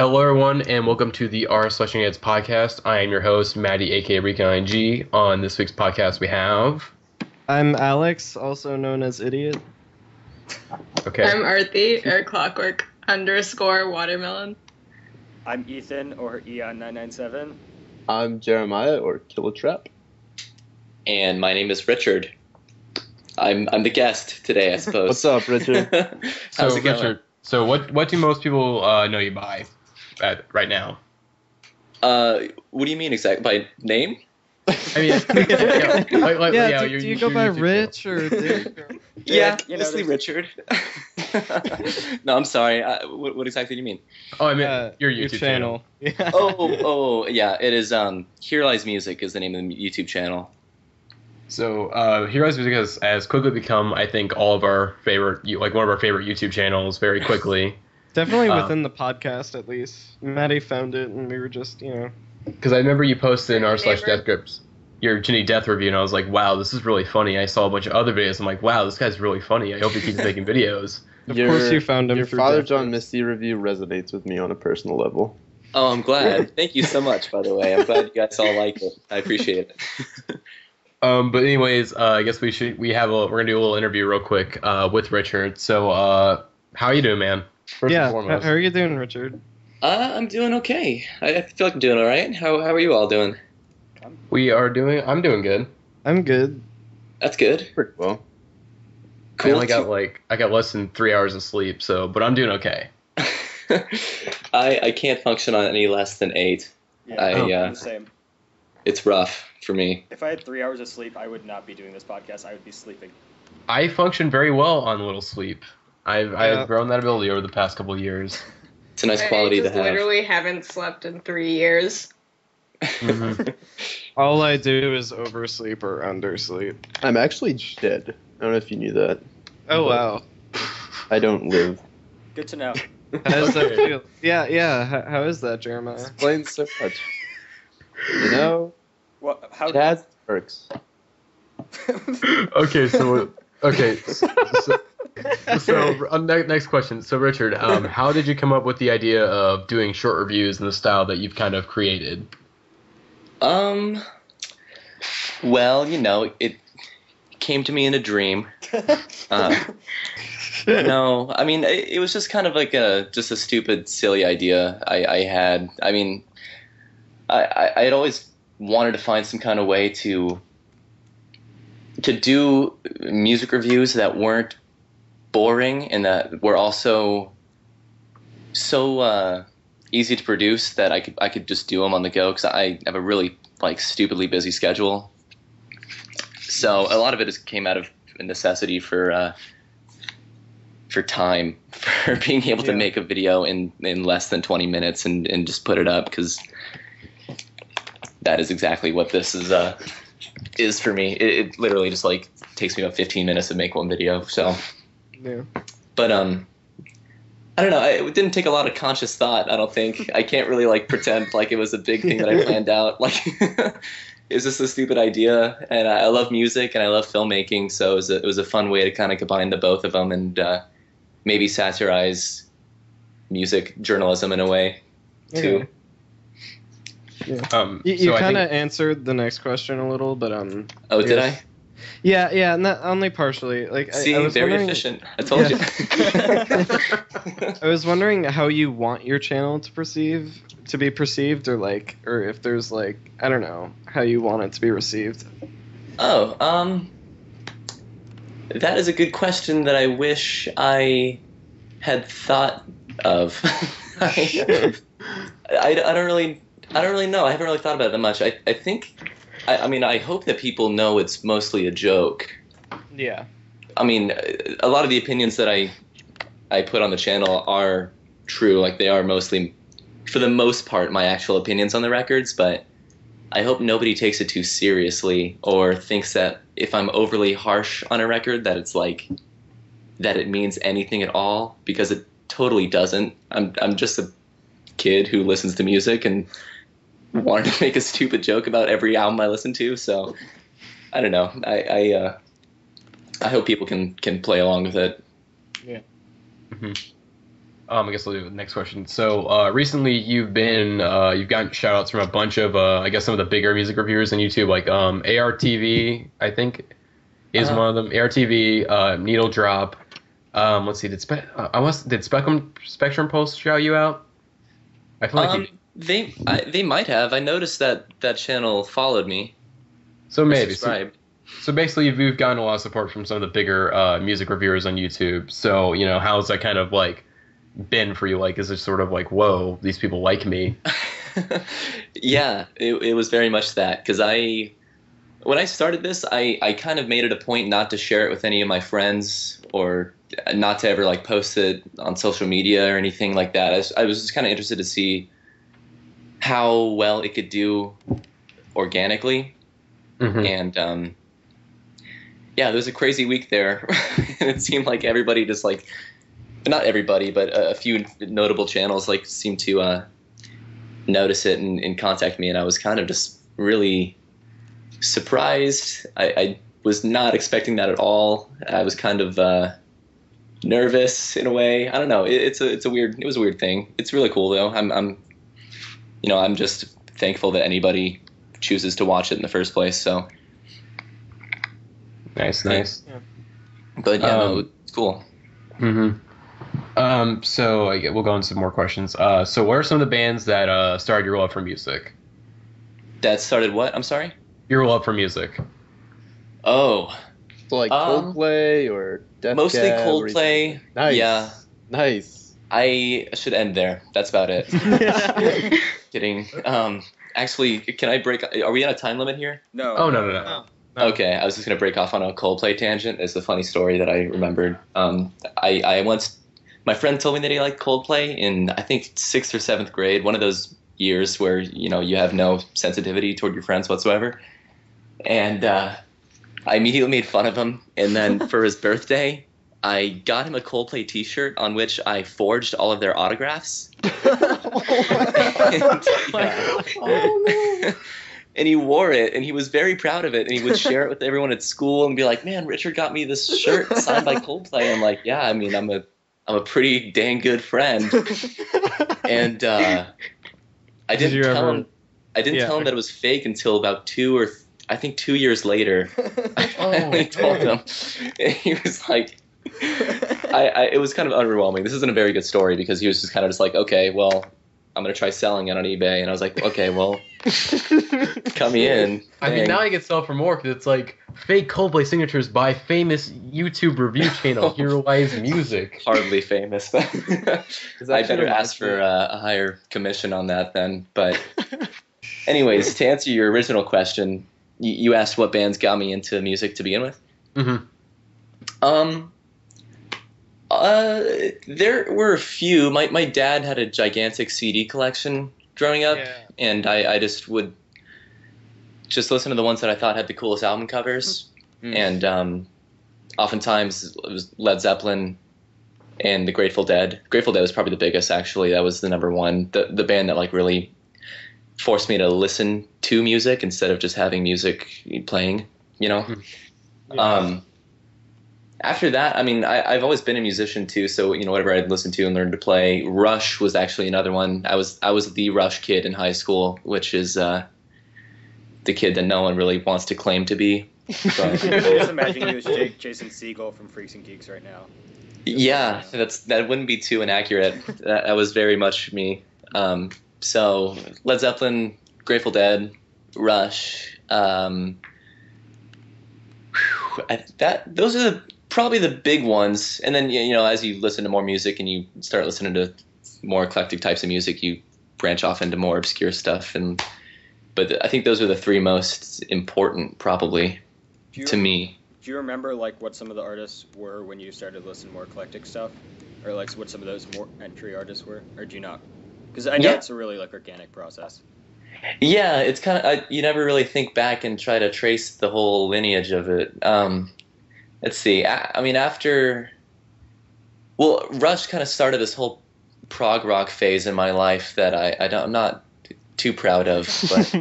Hello, everyone, and welcome to the r/Indieheads podcast. I am your host, Matty, aka Rico9G. On this week's podcast, we have. I'm Alex, also known as Idiot. Okay. I'm Arthi, or Clockwork _ Watermelon. I'm Ethan, or Eon997. I'm Jeremiah, or Kilotrap. And my name is Richard. I'm the guest today, I suppose. What's up, Richard? How's it going? Richard, so what do most people know you by right now? What do you mean exactly? By name? I mean, do you go by Rich or Dick? Yeah, you know, mostly Richard. No, I'm sorry. What exactly do you mean? Oh, I meant your YouTube channel. Yeah. Oh, yeah. It is. Here Lies Music is the name of the YouTube channel. So, Heroes Music has quickly become, I think, all of our favorite, like one of our favorite YouTube channels very quickly. Definitely within the podcast, at least. Matty found it, and we were just, Because I remember you posted in r/Death Grips your Ginny Death review, and I was like, wow, this is really funny. I saw a bunch of other videos. I'm like, wow, this guy's really funny. I hope he keeps making videos. Of course you found him Your through Father Death John Grips. Misty review resonates with me on a personal level. Oh, I'm glad. Thank you so much, by the way. I'm glad you guys all like it. I appreciate it. But anyways, I guess we're gonna do a little interview real quick with Richard. So, how are you doing, man? First and How foremost. are you doing, Richard? I'm doing okay. I feel like I'm doing all right. How are you all doing? I'm doing good. I'm good. That's good. Pretty well. I only got I got less than 3 hours of sleep, but I'm doing okay. I can't function on any less than 8. Yeah, I'm the same. It's rough for me. If I had 3 hours of sleep, I would not be doing this podcast. I would be sleeping. I function very well on little sleep. I've grown that ability over the past couple of years. It's a nice quality to I have. literally haven't slept in 3 years. Mm-hmm. All I do is oversleep or undersleep. I'm actually dead. I don't know if you knew that. Oh, wow. I don't live. Good to know. How does that feel? Yeah. How is that, Jeremiah? Explains so much. You know, How? it has perks. Okay, so next question. So Richard, how did you come up with the idea of doing short reviews in the style that you've kind of created? Well, it came to me in a dream. No, I mean, it was just kind of like just a stupid, silly idea I had. I mean, I had always wanted to find some kind of way to do music reviews that weren't boring and that were also so easy to produce that I could just do them on the go, because I have a really stupidly busy schedule. So a lot of it came out of a necessity for time, for being able to make a video in less than 20 minutes and just put it up, because that is exactly what this is for me. It literally just takes me about 15 minutes to make one video. So, Yeah. but I don't know. It didn't take a lot of conscious thought, I don't think. I can't really pretend like it was a big thing that I planned out. Is this a stupid idea? And I love music and I love filmmaking, so it was a fun way to kind of combine the both of them and maybe satirize music journalism in a way too. Yeah. You kind of answered the next question a little, but Oh, did I? Yeah, not only partially. See, I was very efficient. I told you. I was wondering how you want your channel to be perceived, or if there's I don't know, how you want it to be received. Oh, that is a good question that I wish I had thought of. I don't really know. I haven't really thought about it that much. I think, I mean, I hope that people know it's mostly a joke. Yeah. I mean, a lot of the opinions that I put on the channel are true. They are mostly, for the most part, my actual opinions on the records, but I hope nobody takes it too seriously or thinks that if I'm overly harsh on a record that it's that it means anything at all, because it totally doesn't. I'm just a kid who listens to music and wanted to make a stupid joke about every album I listen to, so I don't know. I hope people can play along with it. Yeah. Mm-hmm. I guess I'll do the next question. So recently you've gotten shout outs from a bunch of I guess some of the bigger music reviewers on YouTube, like ARTV, I think is one of them. ARTV, Needle Drop. Let's see, did Spectrum Pulse shout you out? I feel like they might have. I noticed that channel followed me. So maybe. So basically, you've gotten a lot of support from some of the bigger music reviewers on YouTube. So, you know, how's that kind of like been for you? Like, is it sort of like, whoa, these people like me? Yeah, it was very much that. Because when I started this, I kind of made it a point not to share it with any of my friends or not to ever like post it on social media or anything like that. I was just kind of interested to see how well it could do organically. Mm-hmm. And yeah, there was a crazy week there. And it seemed like everybody just like, not everybody, but a few notable channels like seemed to notice it and contact me. And I was kind of just really surprised. I was not expecting that at all. I was kind of nervous in a way. I don't know. It was a weird thing. It's really cool though. I'm just thankful that anybody chooses to watch it in the first place. So nice. Yeah. But yeah, no, it's cool. Mm-hmm. So we'll go into some more questions. So what are some of the bands that started your love for music? That started what? I'm sorry? Your love for music. Oh. So like Coldplay or Def mostly Cab Coldplay. Nice. Yeah. Nice. I should end there. That's about it. Kidding. Actually, can I break? Are we on a time limit here? No. Oh, no. Okay, I was just gonna break off on a Coldplay tangent. It's a funny story that I remembered. I once, my friend told me that he liked Coldplay in I think 6th or 7th grade. One of those years where you have no sensitivity toward your friends whatsoever. And I immediately made fun of him. And then for his birthday, I got him a Coldplay T-shirt on which I forged all of their autographs. And he wore it, and he was very proud of it, and he would share it with everyone at school and be like, "Man, Richard got me this shirt signed by Coldplay." I'm like, "Yeah, I mean, I'm a pretty dang good friend." And I didn't tell him that it was fake until about 2 years later. I finally told him, and he was like, it was kind of underwhelming. This isn't a very good story because he was just kind of just like, okay, well, I'm going to try selling it on eBay. And I was like, okay, well, come in. I mean, now I can sell for more because it's like fake Coldplay signatures by famous YouTube review channel, Hero Wise Music. Hardly famous. I better ask for a higher commission on that then. But anyways, to answer your original question, you asked what bands got me into music to begin with? Mm-hmm. There were a few. My dad had a gigantic CD collection growing up, and I just would just listen to the ones that I thought had the coolest album covers. And oftentimes it was Led Zeppelin and the Grateful Dead. Grateful Dead was probably the biggest, actually. That was the number one. The band that like really forced me to listen to music instead of just having music playing, After that, I mean, I've always been a musician too, so whatever I'd listen to and learn to play. Rush was actually another one. I was the Rush kid in high school, which is the kid that no one really wants to claim to be. But I'm just imagining you as Jason Segel from Freaks and Geeks right now. Yeah, that wouldn't be too inaccurate. That was very much me. So Led Zeppelin, Grateful Dead, Rush. Those are probably the big ones. And then as you listen to more music and you start listening to more eclectic types of music, you branch off into more obscure stuff. But I think those are the three most important, probably, to me. Do you remember like what some of the artists were when you started listening to more eclectic stuff, or like what some of those more entry artists were, or do you not? Because I know it's a really like organic process. Yeah, it's kind of you never really think back and try to trace the whole lineage of it. Let's see. I mean, Rush kind of started this whole prog rock phase in my life that I'm not too proud of, but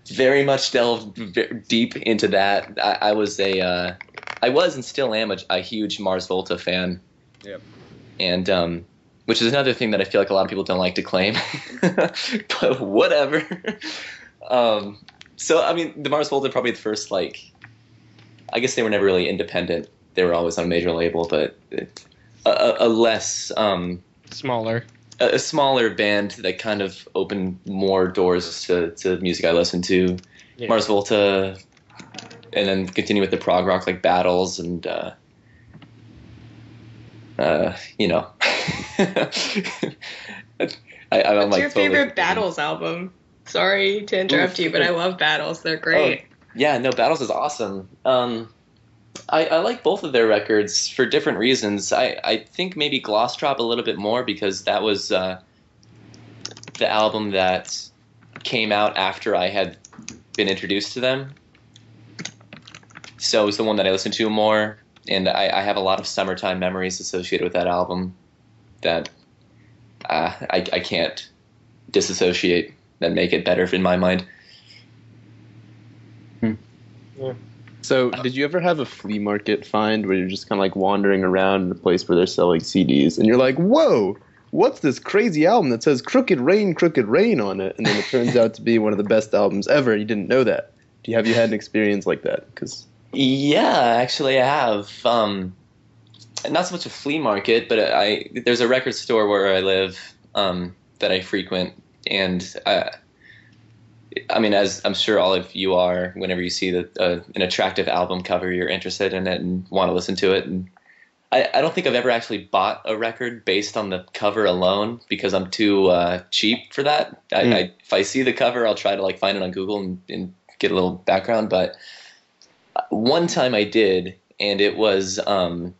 very much delved deep into that. I was and still am a huge Mars Volta fan. Yep. and which is another thing that I feel like a lot of people don't like to claim, but whatever. So I mean, the Mars Volta probably the first, like, I guess they were never really independent. They were always on a major label, but a less Smaller. a smaller band that kind of opened more doors to music I listened to. Yeah. Mars Volta, and then continue with the prog rock like Battles and you know. I'm What's like your totally favorite Battles album? Sorry to interrupt you, but I love Battles. They're great. Yeah, no, Battles is awesome. I like both of their records for different reasons. I think maybe Gloss Drop a little bit more because that was the album that came out after I had been introduced to them. So it was the one that I listened to more, and I have a lot of summertime memories associated with that album that I can't disassociate that make it better in my mind. So, did you ever have a flea market find where you're just kind of like wandering around in a place where they're selling CDs and you're like, whoa, what's this crazy album that says Crooked Rain on it? And then it turns out to be one of the best albums ever. You didn't know that. Have you had an experience like that? Yeah, actually I have. Not so much a flea market, but there's a record store where I live that I frequent, and I mean, as I'm sure all of you are, whenever you see an attractive album cover, you're interested in it and want to listen to it. And I don't think I've ever actually bought a record based on the cover alone because I'm too cheap for that. If I see the cover, I'll try to like find it on Google and get a little background. But one time I did, and it was the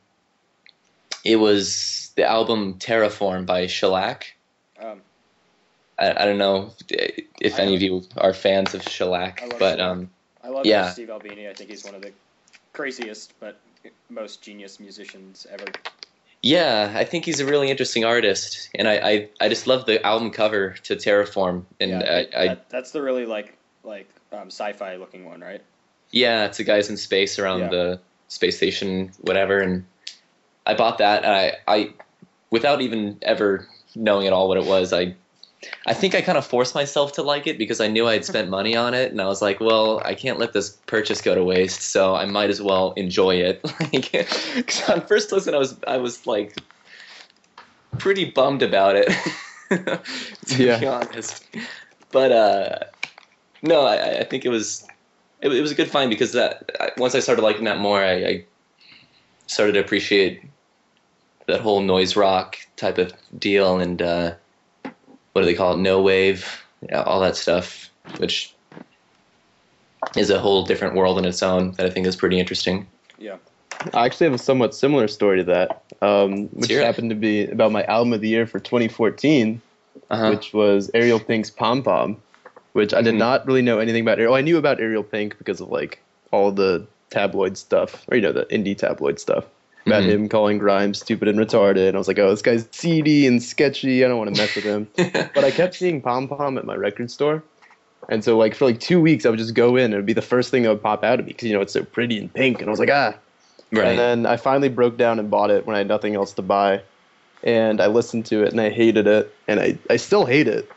album Terraform by Shellac. I don't know if any of you are fans of Shellac, but I love yeah. Steve Albini. I think he's one of the craziest but most genius musicians ever. Yeah, I think he's a really interesting artist, and I just love the album cover to Terraform, and yeah, that's the really like sci-fi looking one, right? Yeah, it's the guys in space around the space station, whatever, and I bought that, and I without even ever knowing at all what it was, I think I kind of forced myself to like it because I knew I had spent money on it, and I was like, well, I can't let this purchase go to waste, so I might as well enjoy it. Because on first listen, I was like pretty bummed about it, to be honest. But no, I think it was a good find because once I started liking that more, I started to appreciate that whole noise rock type of deal, and what do they call it? No wave, all that stuff, which is a whole different world in its own that I think is pretty interesting. Yeah. I actually have a somewhat similar story to that, which happened to be about my album of the year for 2014, which was Ariel Pink's Pom Pom, which I did not really know anything about. I knew about Ariel Pink because of like all the tabloid stuff, or the indie tabloid stuff. About him calling Grimes stupid and retarded. And I was like, oh, this guy's seedy and sketchy. I don't want to mess with him. But I kept seeing Pom Pom at my record store. And so like for like 2 weeks, I would just go in and it would be the first thing that would pop out at me because, it's so pretty and pink. And I was like, Right. And then I finally broke down and bought it when I had nothing else to buy. And I listened to it and I hated it. And I still hate it,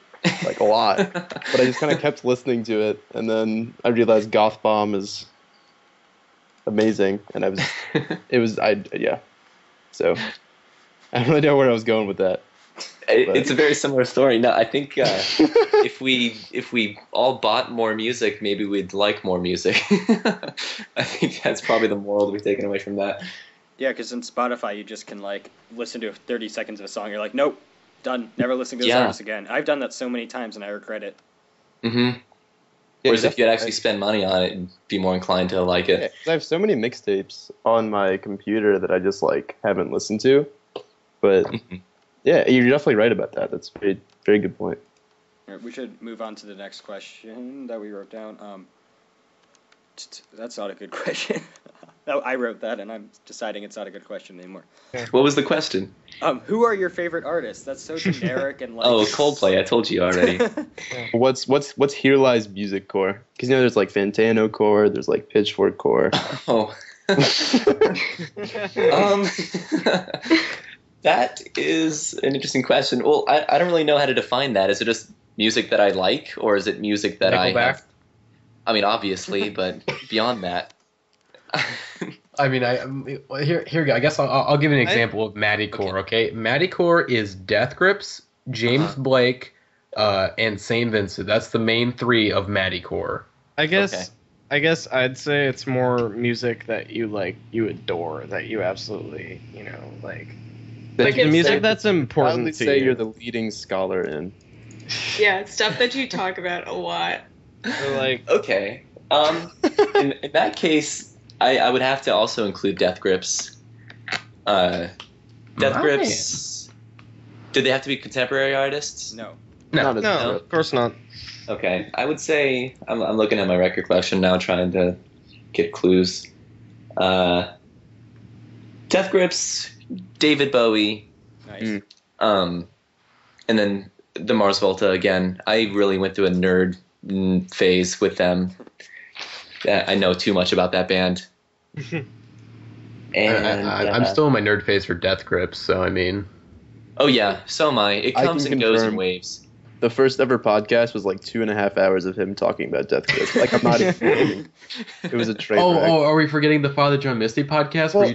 like a lot. But I just kind of kept listening to it. And then I realized Goth Bomb is amazing, and so I don't really know where I was going with that. It's a very similar story. No, I think if we all bought more music, maybe we'd like more music. I think that's probably the moral we've taken away from that. Yeah, because in Spotify you just can like listen to 30 seconds of a song. You're like, nope, done. Never listen to this artist again. I've done that so many times and I regret it. Mm-hmm. Whereas if you'd actually spend money on it and be more inclined to like it. I have so many mixtapes on my computer that I just like haven't listened to. But yeah, you're definitely right about that. That's a very, very good point. All right, we should move on to the next question that we wrote down. That's not a good question. I wrote that, and I'm deciding it's not a good question anymore. What was the question? Who are your favorite artists? That's so generic and like. Oh, Coldplay. I told you already. What's Here Lies Music Core? Because there's like Fantano Core, there's like Pitchfork Core. Oh. That is an interesting question. Well, I don't really know how to define that. Is it just music that I like, or is it music that I have? I mean, obviously, but beyond that. I mean, here we go. I guess I'll give an example of Mattycore. Okay, Mattycore is Death Grips, James Blake, and Saint Vincent. That's the main three of Mattycore. I guess I'd say it's more music that you like, you adore, that you absolutely, like the music that's important to say you. You're the leading scholar in. Yeah, stuff that you talk about a lot. Or like, okay. In that case, I would have to also include Death Grips. Death Grips. Did they have to be contemporary artists? No. no, of course not. Okay, I would say I'm looking at my record collection now, trying to get clues. Death Grips, David Bowie. Nice. And then the Mars Volta again. I really went through a nerd phase with them. I know too much about that band. And I'm still in my nerd phase for Death Grips, so I mean. Oh yeah, so am I. It comes and goes in waves. The first ever podcast was like 2.5 hours of him talking about Death Grips. Like, I'm not even kidding. It was a train wreck. Are we forgetting the Father John Misty podcast where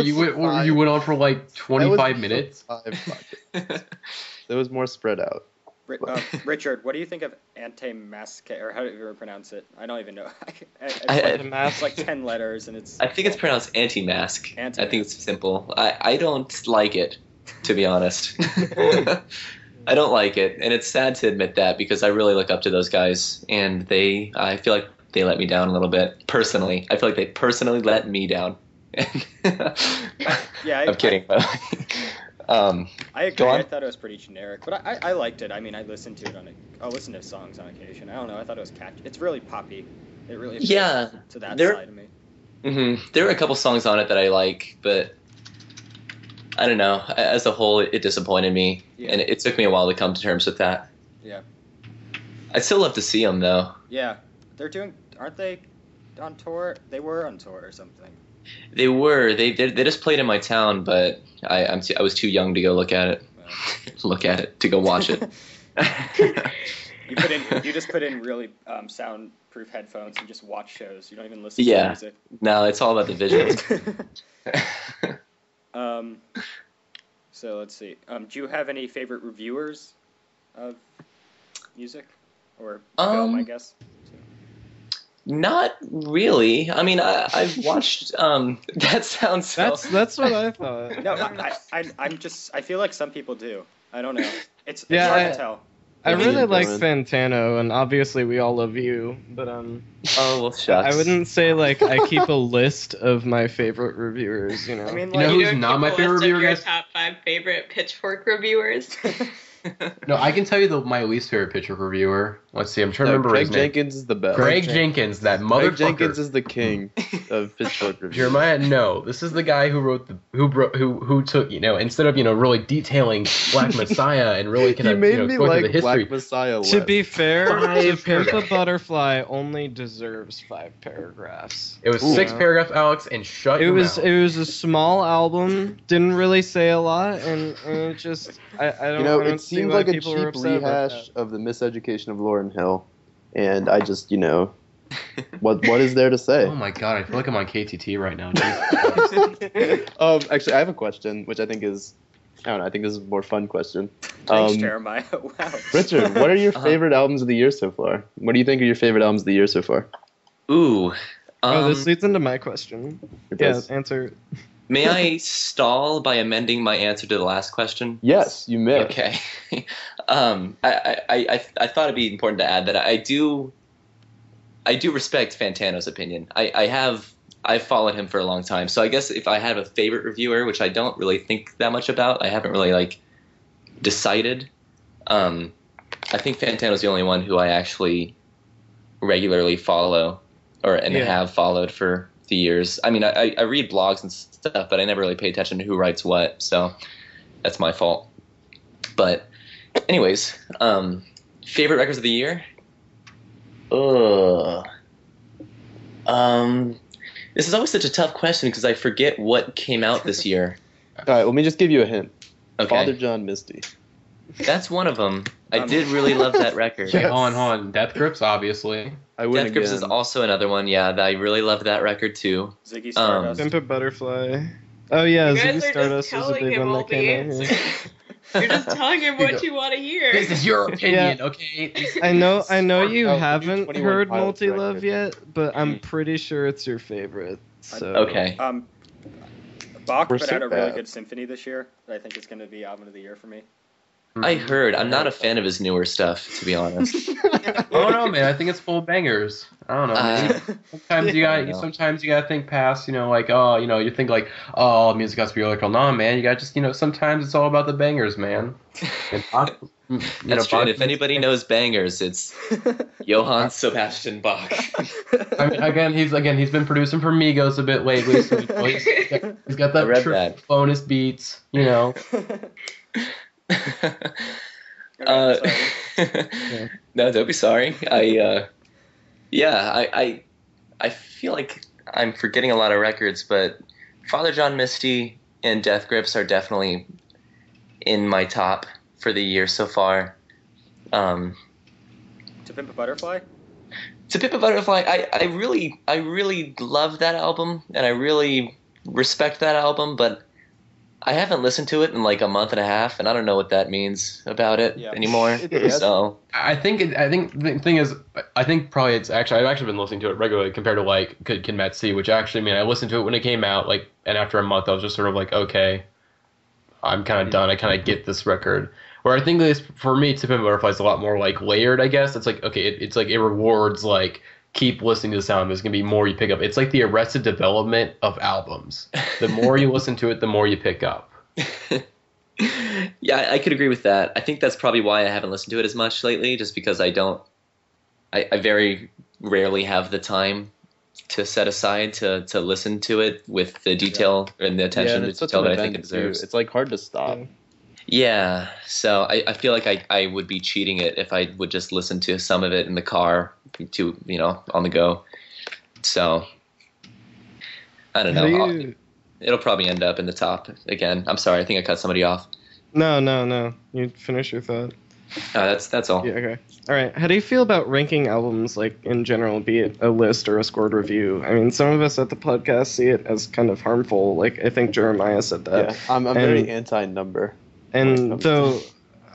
you went on for like 25 minutes? It was more spread out. Richard, what do you think of anti-mask, or how do you ever pronounce it? I don't even know. It's like 10 letters, and it's. I think it's pronounced anti-mask. I think it's simple. I don't like it, to be honest. I don't like it, and it's sad to admit that because I really look up to those guys, and I feel like they let me down a little bit personally. I feel like they personally let me down. I'm kidding, but. I agree. I thought it was pretty generic, but I liked it. I mean, I listened to it I'll listen to songs on occasion. I don't know. I thought it was catchy. It's really poppy. It really appeals to that side of me. Mm-hmm. There are a couple songs on it that I like, but I don't know. As a whole, it disappointed me, and it took me a while to come to terms with that. Yeah. I'd still love to see them, though. Yeah, aren't they on tour? They were on tour or something. They were. They just played in my town, but I was too young to go look at it. To go watch it. You just put in really soundproof headphones and just watch shows. You don't even listen to music. No, it's all about the visuals. So let's see. Do you have any favorite reviewers of music or film? I guess. Not really. I mean, I've watched. That sounds. That's what I thought. No, I feel like some people do. I don't know. It's hard to tell. I really like Fantano, and obviously we all love you, but Oh well, shucks. I wouldn't say like I keep a list of my favorite reviewers. I mean, like, you know who's not my favorite reviewer? Your top 5 favorite Pitchfork reviewers. No, I can tell you my least favorite Pitchfork reviewer. Let's see, I'm trying to remember his name. Greg Jenkins is the best. Greg Jenkins, that motherfucker. Greg Jenkins is the king of Pitchfork reviews. Jeremiah, no, this is the guy who wrote who took instead of really detailing Black Messiah and really kind of going through the history. Black Messiah. To be fair, Pimp Butterfly only deserves 5 paragraphs. It was 6 paragraphs, Alex, and shut your mouth. It was a small album, didn't really say a lot, and it just I don't. It seemed like a cheap rehash of the miseducation of Lauryn Hill, and I just, what is there to say? Oh my god, I feel like I'm on KTT right now. Actually, I have a question, which I think is, I don't know, I think this is a more fun question. Thanks, Jeremiah. Wow. Richard, what are your favorite albums of the year so far? What do you think are your favorite albums of the year so far? Ooh. This leads into my question. Answer. May I stall by amending my answer to the last question? Yes, you may. Okay. I thought it'd be important to add that I do respect Fantano's opinion. I've followed him for a long time. So I guess if I have a favorite reviewer, which I don't really think that much about, I haven't really decided. I think Fantano's the only one who I actually regularly follow have followed for the years. I mean, I read blogs and stuff, but I never really pay attention to who writes what, so that's my fault. But anyways, favorite records of the year? This is always such a tough question because I forget what came out this year. All right, let me just give you a hint. Okay. Father John Misty. That's one of them. I did really love that record. Hold on. Death Grips, obviously. Death Grips is also another one. Yeah, I really loved that record too. Ziggy Stardust. Pimp a Butterfly. Oh yeah, You guys Ziggy are Stardust just was a telling big him one all that the came out answers. here. You're just telling him what you want to hear. This is your opinion, okay? I know you Oh, haven't 21 heard Pilots Multi-Love record. yet, but I'm pretty sure it's your favorite. So Okay. Bach We're put so out a really bad. good symphony this year that I think is going to be album of the year for me. I heard. I'm not a fan of his newer stuff, to be honest. I don't know, man. I think it's full of bangers. I don't know. Man. Sometimes you gotta think past, like, you think like, oh, music has to be lyrical. No, man, you gotta just, sometimes it's all about the bangers, man. That's true. And if anybody knows bangers, it's Johann Sebastian Bach. I mean, again, he's been producing for Migos a bit lately, so he's got that bonus beats, No, don't be sorry. I feel like I'm forgetting a lot of records, but Father John Misty and Death Grips are definitely in my top for the year so far. To Pimp a Butterfly? To Pimp a Butterfly, I really love that album, and I really respect that album, but I haven't listened to it in like a month and a half, and I don't know what that means about it anymore. So I think the thing is, I think probably I've actually been listening to it regularly compared to like Can Matt See, which actually, I listened to it when it came out, like, and after a month I was just sort of like, okay, I'm kind of done. I kind of get this record. Where I think this, for me, To Pimp a Butterfly is a lot more like layered, I guess. It's like, okay, it's like it rewards like keep listening to this album. There's gonna be more you pick up. It's like the Arrested Development of albums. The more you listen to it, the more you pick up. Yeah, I could agree with that. I think that's probably why I haven't listened to it as much lately, just because I very rarely have the time to set aside to listen to it with the detail and the attention to detail that I think it deserves. It's like hard to stop. Yeah, so I feel like I would be cheating it if I would just listen to some of it in the car on the go. So I don't know. It'll probably end up in the top again. I'm sorry, I think I cut somebody off. No. You finish your thought. That's all. Yeah, okay. All right. How do you feel about ranking albums, like, in general, be it a list or a scored review? I mean, some of us at the podcast see it as kind of harmful. Like, I think Jeremiah said that. Yeah, I'm very anti-number. And so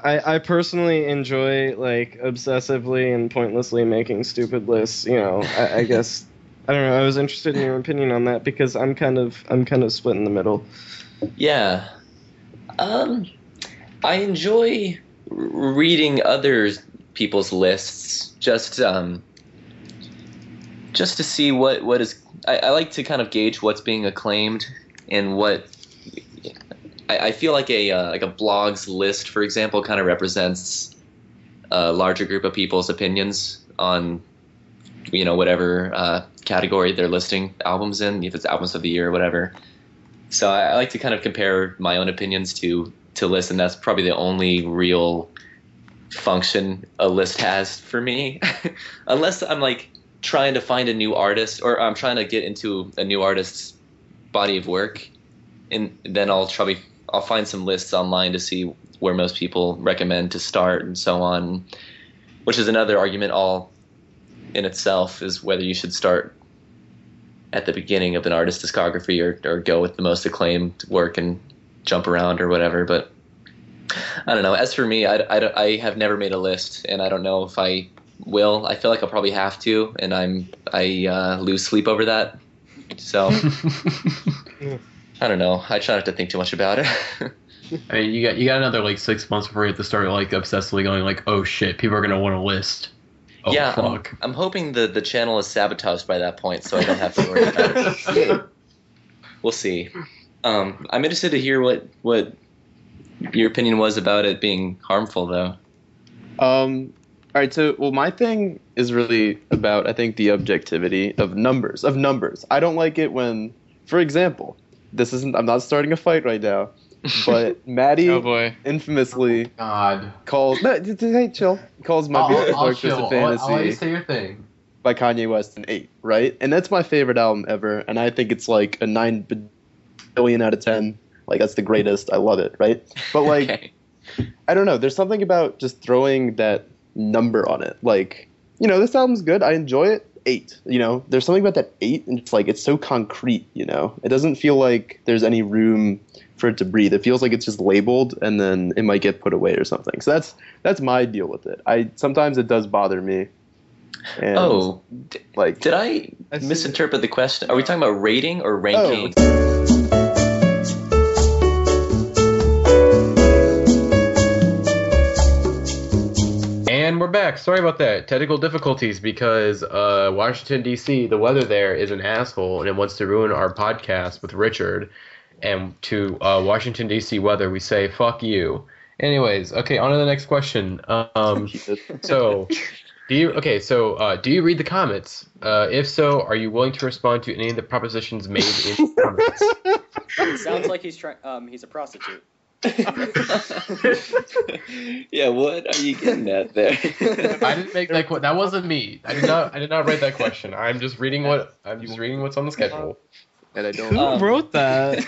I personally enjoy, like, obsessively and pointlessly making stupid lists. I guess, I don't know. I was interested in your opinion on that because I'm kind of split in the middle. Yeah. I enjoy reading other people's lists just to see what is. I like to kind of gauge what's being acclaimed and what. I feel like a blog's list, for example, kind of represents a larger group of people's opinions on whatever category they're listing albums in, if it's albums of the year or whatever. So I like to kind of compare my own opinions to lists, and that's probably the only real function a list has for me. Unless I'm like trying to find a new artist, or I'm trying to get into a new artist's body of work, and then I'll find some lists online to see where most people recommend to start and so on, which is another argument all in itself, is whether you should start at the beginning of an artist's discography or go with the most acclaimed work and jump around or whatever. But I don't know. As for me, I have never made a list, and I don't know if I will. I feel like I'll probably have to, and I lose sleep over that. So I don't know. I try not to think too much about it. I mean, you got another like 6 months before you have to start like obsessively going like, oh shit, people are gonna want a list. Oh, yeah, fuck. I'm hoping the channel is sabotaged by that point, so I don't have to worry about it. We'll see. I'm interested to hear what your opinion was about it being harmful, though. All right, so my thing is really about, I think, the objectivity of numbers. I don't like it when, for example, I'm not starting a fight right now, but Matty infamously calls My Beautiful Dark Twisted Fantasy I'll let you say your thing. by Kanye West an 8, right? And that's my favorite album ever, and I think it's like a 9 billion out of 10 Like, that's the greatest. I love it, right? But, like, Okay. I don't know. There's something about just throwing that number on it. Like, you know, this album's good. I enjoy it. 8. You know, there's something about that 8, and it's like it's so concrete. You know, it doesn't feel like there's any room for it to breathe. It feels like it's just labeled, and then it might get put away or something. So that's my deal with it. Sometimes it does bother me. And, did I misinterpret the question? Are we talking about rating or ranking? And we're back. Sorry about that. Technical difficulties because Washington, D.C., the weather there is an asshole and it wants to ruin our podcast with Richard. And to Washington, D.C. weather, we say, fuck you. Anyways, okay, on to the next question. So, do you read the comments? If so, are you willing to respond to any of the propositions made in the comments? It sounds like he's a prostitute. Yeah, what are you getting at there? I didn't make that. That wasn't me. I did not write that question. I'm just reading what's on the schedule. And I don't. Who wrote that?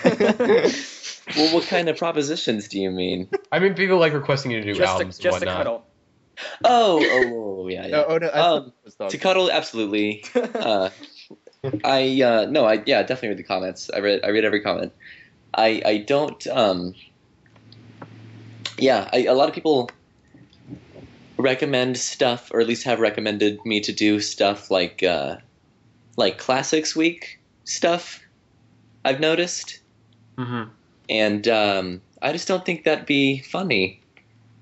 Well, what kind of propositions do you mean? I mean, people like requesting you to do albums and whatnot. To cuddle. Oh, yeah. To cuddle, absolutely. I definitely read the comments. I read every comment. I don't. A lot of people recommend stuff, or at least have recommended me to do stuff like Classics Week stuff. I've noticed, and I just don't think that'd be funny.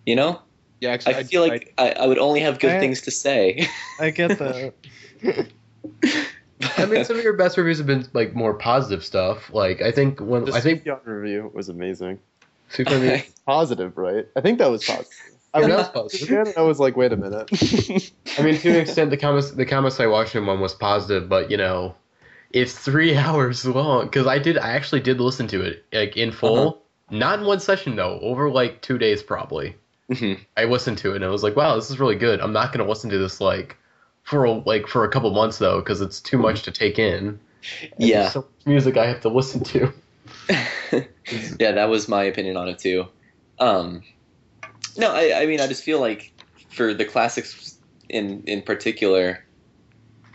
You know? Yeah, actually, I feel like I would only have good things to say. I get that. I mean, some of your best reviews have been like more positive stuff. Like I think the review was amazing. Super positive, right? I think that was positive. That was positive. I was like, wait a minute. I mean, to an extent, the comments I watched in one was positive, but you know, it's 3 hours long because I actually did listen to it like in full, not in one session though, over like 2 days probably. I listened to it and I was like, wow, this is really good. I'm not gonna listen to this for a couple months though because it's too much to take in. Yeah, there's so much music I have to listen to. Yeah, that was my opinion on it too. No, I mean, I just feel like for the classics in particular,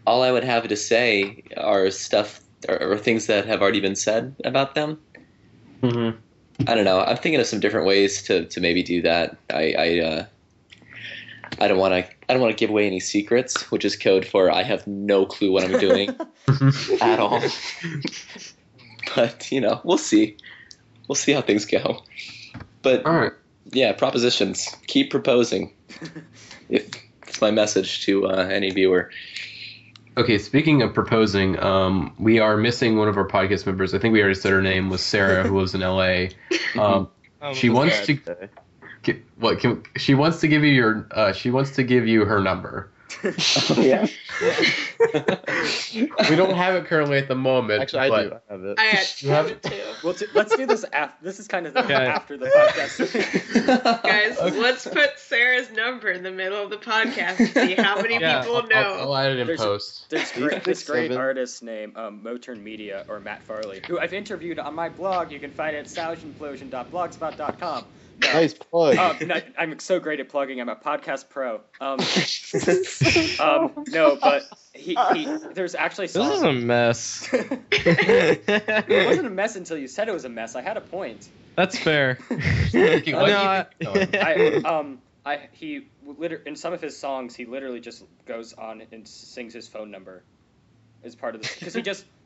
all I would have to say are stuff or things that have already been said about them. I don't know. I'm thinking of some different ways to maybe do that. I don't want to give away any secrets, which is code for I have no clue what I'm doing at all. But, you know, we'll see. We'll see how things go. But, all right. Yeah, propositions. Keep proposing. It's my message to any viewer. Okay, speaking of proposing, we are missing one of our podcast members. I think we already said her name was Sarah, who lives in LA. She wants to she wants to give you her number. Oh, yeah. We don't have it currently at the moment. Actually, I do. I have it. I actually have it too. Well, let's do this after. This is kind of after the podcast. Guys, let's put Sarah's number in the middle of the podcast and see how many people know. I'll add it in post. There's this great artist named Moturn Media, or Matt Farley, who I've interviewed on my blog. You can find it at soundimplosion.blogspot.com. Nice plug. I'm so great at plugging. I'm a podcast pro. No, but he there's actually songs. This is a mess. It wasn't a mess until you said it was a mess. I had a point. That's fair. He in some of his songs he literally just goes on and sings his phone number as part of this because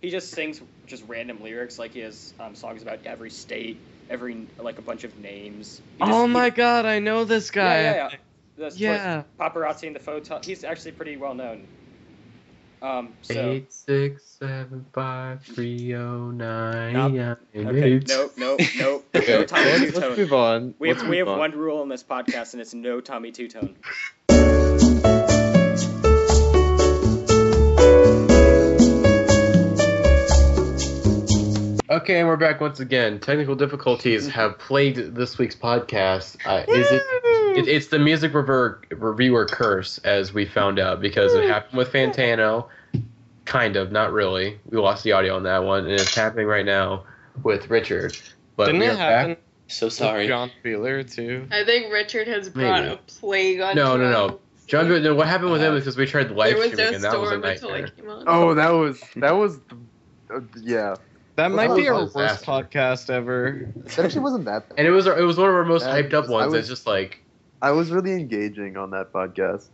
he just sings just random lyrics like he has songs about every state, every like a bunch of names. My god, I know this guy. Yeah. Paparazzi and the Photo. He's actually pretty well known. 8675309. Okay. No. Okay. No Tommy Two-Tone. Let's move on. We have one rule in this podcast, and it's no Tommy Two-Tone. Okay, and we're back once again. Technical difficulties have plagued this week's podcast. It's the music reviewer curse, as we found out, because it happened with Fantano. Kind of, not really. We lost the audio on that one, and it's happening right now with Richard. but Didn't we it are happen back. So with sorry. John Wheeler too? I think Richard has brought Maybe. a plague on No. Toronto. John, no, what happened with him is because we tried live There was streaming a and that was a storm until I nightmare. came on. Oh, that was yeah. That might be was our a worst disaster. podcast ever. That actually wasn't that bad. And it was one of our most That hyped up was- ones. It's just like I was really engaging on that podcast,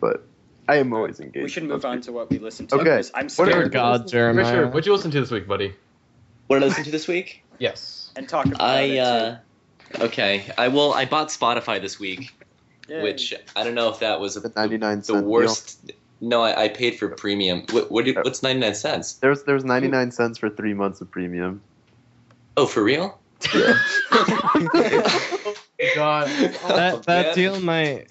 but I am always engaged. We should move on to what we listen to. Okay. because I'm What are Dear scared God, Jeremiah. Richard, what'd you listen to this week, buddy? What did I listen to this week? Yes. and talk about it Okay. I bought Spotify this week, too. Yay. which I don't know if that was The 99 the cent worst. No, I paid for premium. What's 99 cents? There was 99 cents for 3 months of premium. Oh, for real? Yeah. God. That deal might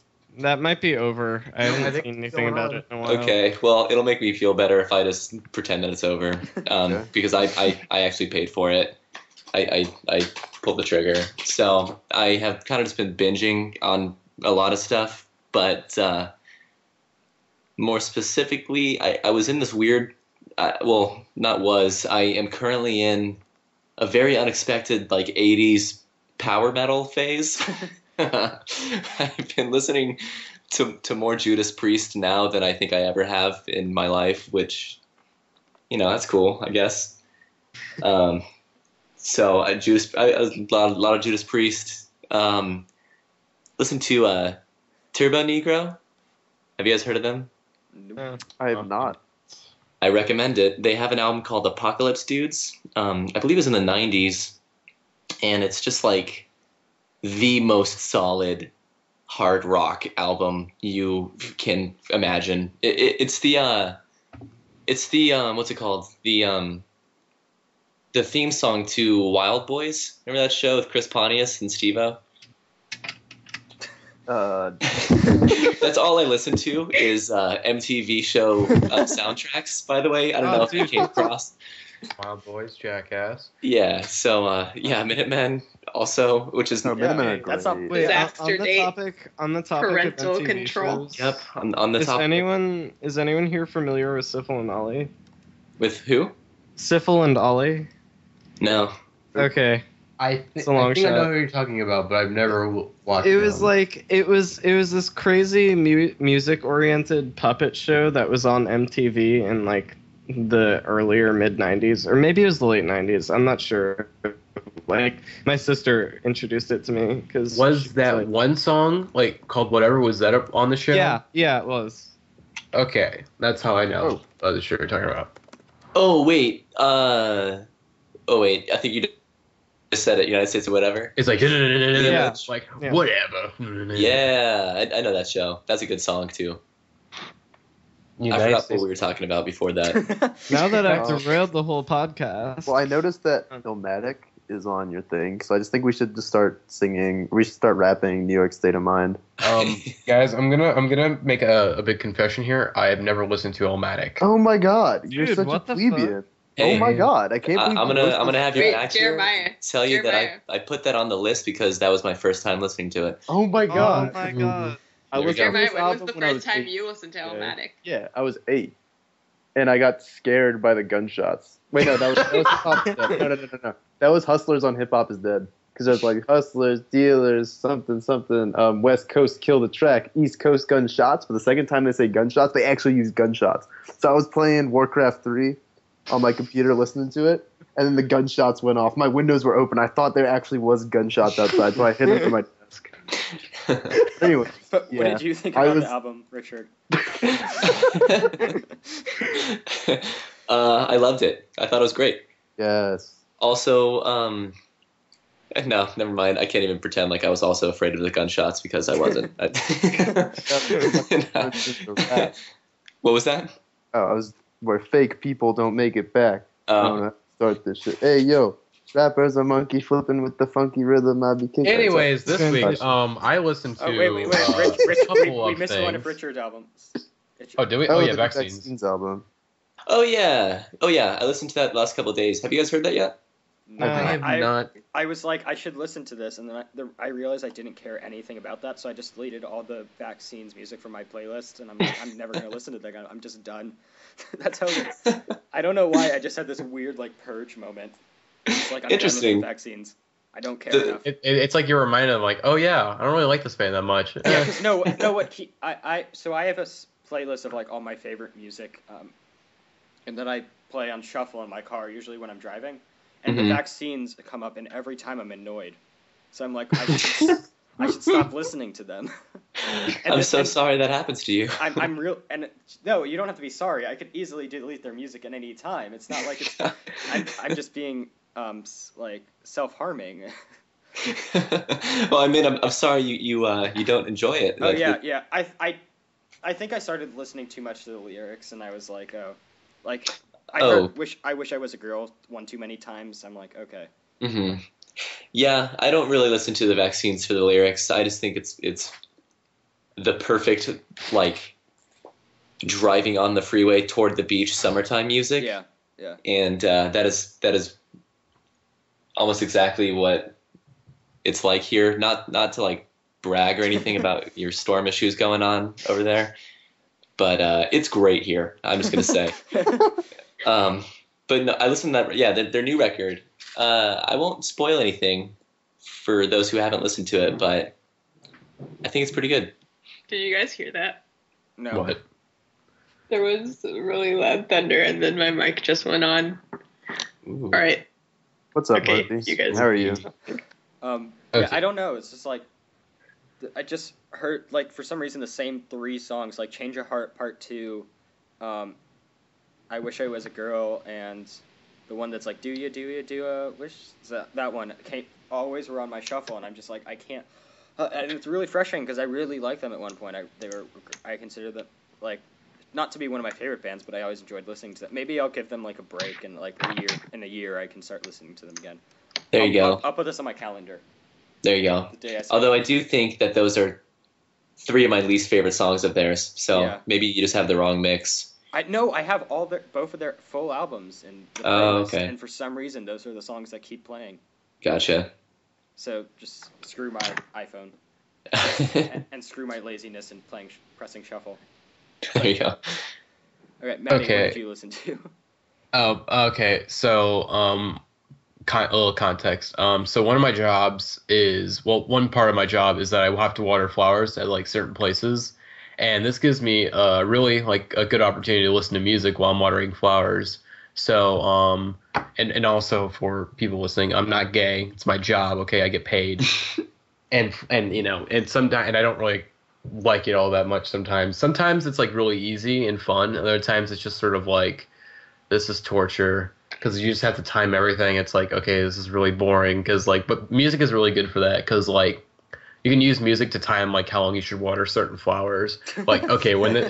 be over. I haven't think seen it's anything going about on. it in a while. Okay, well, it'll make me feel better if I just pretend that it's over, Okay. because I actually paid for it. I pulled the trigger. So I have kind of just been binging on a lot of stuff, but more specifically, I was in this weird, I am currently in a very unexpected, like, 80s power metal phase. I've been listening to more Judas Priest now than I think I ever have in my life, which, that's cool, I guess. So a lot of Judas Priest. Listen to Turbo Negro. Have you guys heard of them? I have not. I recommend it. They have an album called Apocalypse Dudes. I believe it's in the 90s, and it's just like the most solid hard rock album you can imagine. It's the what's it called? The theme song to Wild Boys. Remember that show with Chris Pontius and Steve-O? That's all I listen to is MTV show soundtracks, by the way. I don't know if you came across. Wild Boys, Jackass. Yeah, so Minutemen also, which is Minutemen are that's not- great. Wait, Disaster on the date. topic Parental of MTV control. shows, yep on the is top. anyone here familiar with Syphil and Ollie? With who? Syphil and Ollie? No. Okay. It's a long I think I know shot. who you're talking about, but I've never watched It was them. like it was this crazy music oriented puppet show that was on MTV in like the earlier mid 90s, or maybe it was the late 90s. I'm not sure. Like my sister introduced it to me because Was that one song like called whatever? Was that up on the show? Yeah, it was. Okay, that's how I know the show you're talking about. Oh wait. I think you just said it. United States or whatever. It's like Yeah. like Yeah. whatever. Yeah, I know that show. That's a good song too. I forgot what we were talking about before that. Now that I've derailed the whole podcast. Well, I noticed that Illmatic is on your thing, so I just think we should just start singing. We should start rapping New York State of Mind. Guys, I'm gonna make a big confession here. I have never listened to Illmatic. Oh my God, you're Dude, such a what the plebeian. Hey, Oh my God, I can't I'm believe gonna have you Wait, back Jeremiah. here. Tell you Jeremiah. that I put that on the list because that was my first time listening to it. Oh my God. Oh my god. I There we listened go. to Jeremiah, this when was album the when I first was time 8. you listened to Illmatic? Yeah, I was 8, and I got scared by the gunshots. Wait, no, that was Hip Hop is Dead. No. That was Hustlers on Hip Hop is Dead. Because there's like Hustlers, Dealers, something. West Coast kill the track, East Coast gunshots. But the second time they say gunshots, they actually use gunshots. So I was playing Warcraft 3 on my computer, listening to it, and then the gunshots went off. My windows were open. I thought there actually was gunshots outside, so I hid under my desk. Anyway, But what Yeah. did you think I about was- the album, Richard? I loved it. I thought it was great. yes. Also, no, never mind. I can't even pretend like I was also afraid of the gunshots because I wasn't. What was that? Oh, I was where fake people don't make it back. I don't Oh, know how to start this shit. Hey, yo, rappers are monkey flipping with the funky rhythm. I be kicking. Anyways, this week, Transition. I listened to Oh, wait. Rich, a couple we of missed one of things. Richard's albums. Oh, did we? Oh, Oh, yeah, the vaccines. album. oh yeah. I listened to that last couple of days. Have you guys heard that yet? No, I have not. I was like, I should listen to this, and then I realized I didn't care anything about that, so I just deleted all the Vaccines music from my playlist, and I'm like, I'm never gonna listen to that. I'm just done. That's how. I don't know why. I just had this weird like purge moment. It's like I'm done Interesting. with the Vaccines. I don't care enough. It's like you're reminded of like, oh yeah, I don't really like this band that much. Yeah, because so I have a playlist of like all my favorite music, and then I play on shuffle in my car usually when I'm driving, and the Vaccines come up, and every time I'm annoyed, so I'm like, I should stop listening to them. I'm so sorry that happens to you. I'm real, and no, you don't have to be sorry. I could easily delete their music at any time. It's not like it's. I'm just being like self-harming. Well, I mean, I'm sorry you don't enjoy it. Oh yeah. I think I started listening too much to the lyrics, and I was like, heard I wish I was a girl one too many times. I'm like, okay. Mm-hmm. Yeah, I don't really listen to the Vaccines for the lyrics. I just think it's the perfect like driving on the freeway toward the beach summertime music. Yeah. And that is almost exactly what it's like here. Not to like brag or anything about your storm issues going on over there, but it's great here. I'm just gonna say. But no, I listened to that. Yeah, their new record. I won't spoil anything for those who haven't listened to it, but I think it's pretty good. Did you guys hear that? No. What? There was really loud thunder, and then my mic just went on. Ooh. All right. What's up, Okay, Arthi? you guys- How are you? Yeah, I don't know. It's just like I just heard like for some reason the same 3 songs, like Change Your Heart Part 2, I Wish I Was a Girl, and the one that's like Do You Wish, that one always were on my shuffle, and I'm just like I can't. And it's really frustrating because I really liked them at one point. I consider them like not to be one of my favorite bands, but I always enjoyed listening to them. Maybe I'll give them like a break, and like a year I can start listening to them again. There you go. I'll put this on my calendar. There you go. The day I Although I do think that those are 3 of my least favorite songs of theirs, so Yeah. maybe you just have the wrong mix. I have both of their full albums in the playlist, Oh, okay. and for some reason those are the songs that keep playing. Gotcha. So just screw my iPhone and screw my laziness in pressing shuffle. There you go. Okay, Matty, Okay. what did you listen to? Oh, okay. So, a little context. So one of my jobs one part of my job is that I will have to water flowers at like certain places, and this gives me really like a good opportunity to listen to music while I'm watering flowers. So, and also for people listening, I'm not gay. It's my job. Okay, I get paid, and you know, and sometimes, and I don't really like it all that much. Sometimes it's like really easy and fun. Other times it's just sort of like, this is torture. Because you just have to time everything. It's like, okay, this is really boring. But music is really good for that. Because like, you can use music to time like how long you should water certain flowers. Like, okay, when a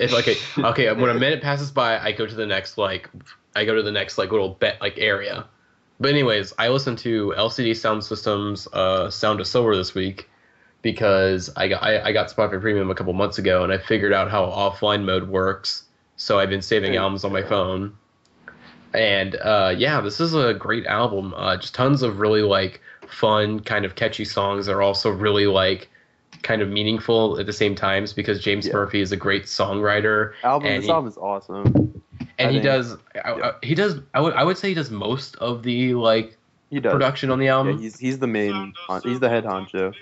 minute passes by, I go to the next little area. But anyways, I listened to LCD Soundsystem's Sound of Silver this week because I got Spotify Premium a couple months ago, and I figured out how offline mode works. So I've been saving albums on my phone. And this is a great album. Just tons of really like fun, kind of catchy songs that are also really like kind of meaningful at the same times because James Murphy is a great songwriter. This album is awesome. And I would say he does most of the like production on the album. Yeah, he's the head honcho.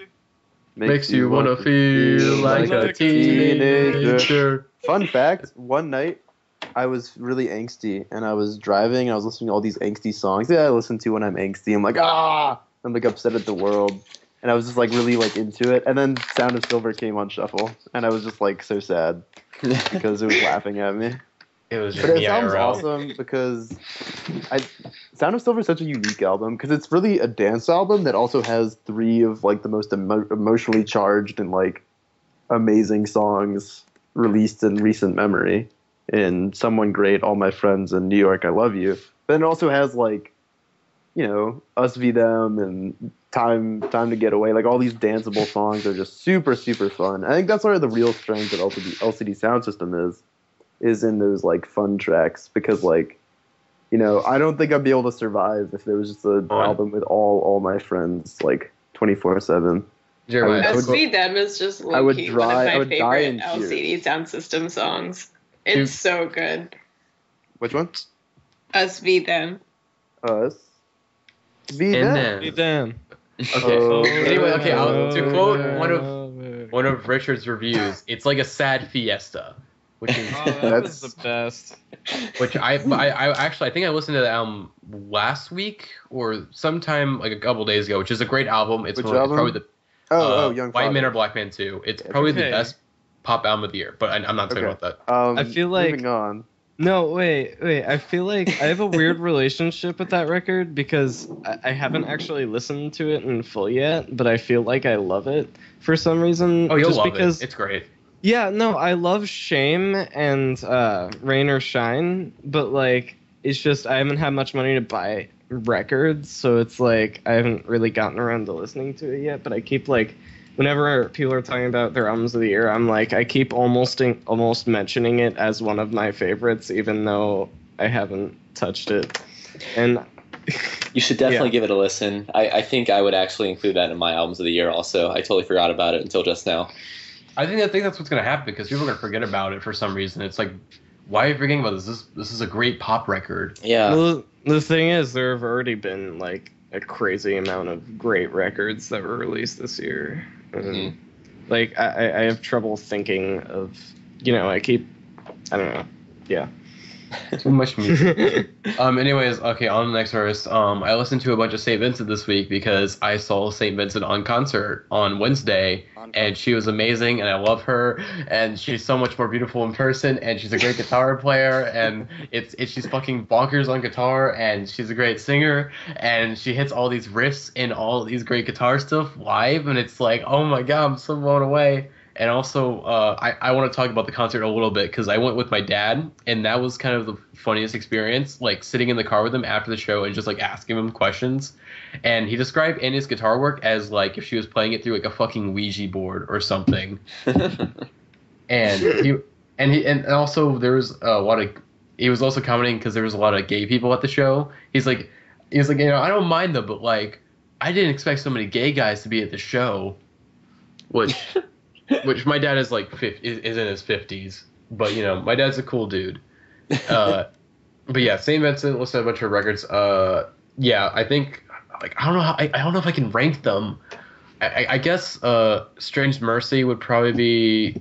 Makes you wanna feel like a teenager. Fun fact: one night I was really angsty, and I was driving, and I was listening to all these angsty songs that I listen to when I'm angsty. I'm like, I'm like upset at the world, and I was just like really like into it. And then Sound of Silver came on shuffle, and I was just like so sad because it was laughing at me. It was just But it sounds awesome because Sound of Silver is such a unique album because it's really a dance album that also has 3 of like the most emotionally charged and like amazing songs released in recent memory. In Someone Great, All My Friends, and New York, I Love You. But it also has like, you know, Us v Them and Time to Get Away. Like all these danceable songs are just super, super fun. I think that's where the real strength of LCD Soundsystem is in those like fun tracks because like, you know, I don't think I'd be able to survive if there was just an album with all my friends like 24/7. Us v Them is just low-key one of my favorite LCD Soundsystem songs. It's so good. Which one? Us v Them. Us v Them. Okay. Anyway, okay. To quote one of Richard's reviews, it's like a sad fiesta, which is that's the best. Which I actually I think I listened to the album last week or sometime like a couple days ago, which is a great album. It's probably the Young White Father. Man or Black Man 2. It's probably the best pop album of the year, but I'm not talking about that. I feel like moving on. No, wait. I feel like I have a weird relationship with that record because I haven't actually listened to it in full yet, but I feel like I love it for some reason. Oh, you'll just love because, it. It's great. Yeah, no, I love Shame and Rain or Shine, but like it's just I haven't had much money to buy records, so it's like I haven't really gotten around to listening to it yet, but I keep like whenever people are talking about their albums of the year, I'm like, I keep almost mentioning it as one of my favorites, even though I haven't touched it. And you should definitely give it a listen. I think I would actually include that in my albums of the year also. I totally forgot about it until just now. I think that's what's going to happen because people are going to forget about it for some reason. It's like, why are you forgetting about this? This is a great pop record. Yeah. Well, the thing is, there have already been like a crazy amount of great records that were released this year. Mm-hmm. Like I have trouble thinking of, I don't know. Yeah. Too much music. Anyways, okay, on the next verse. I listened to a bunch of St. Vincent this week because I saw St. Vincent on concert on Wednesday, and she was amazing, and I love her, and she's so much more beautiful in person, and she's a great guitar player, and she's fucking bonkers on guitar, and she's a great singer, and she hits all these riffs and all these great guitar stuff live, and it's like, oh my god, I'm so blown away. And also, I want to talk about the concert a little bit because I went with my dad, and that was kind of the funniest experience, like sitting in the car with him after the show and just like asking him questions. And he described Annie's guitar work as like if she was playing it through like a fucking Ouija board or something. and also there was a lot of, he was also commenting because there was a lot of gay people at the show. He's like, I don't mind them, but like I didn't expect so many gay guys to be at the show, which my dad is like is in his 50s, but my dad's a cool dude. But yeah, St. Vincent listened to a bunch of records. I think like I don't know if I can rank them. I guess Strange Mercy would probably be.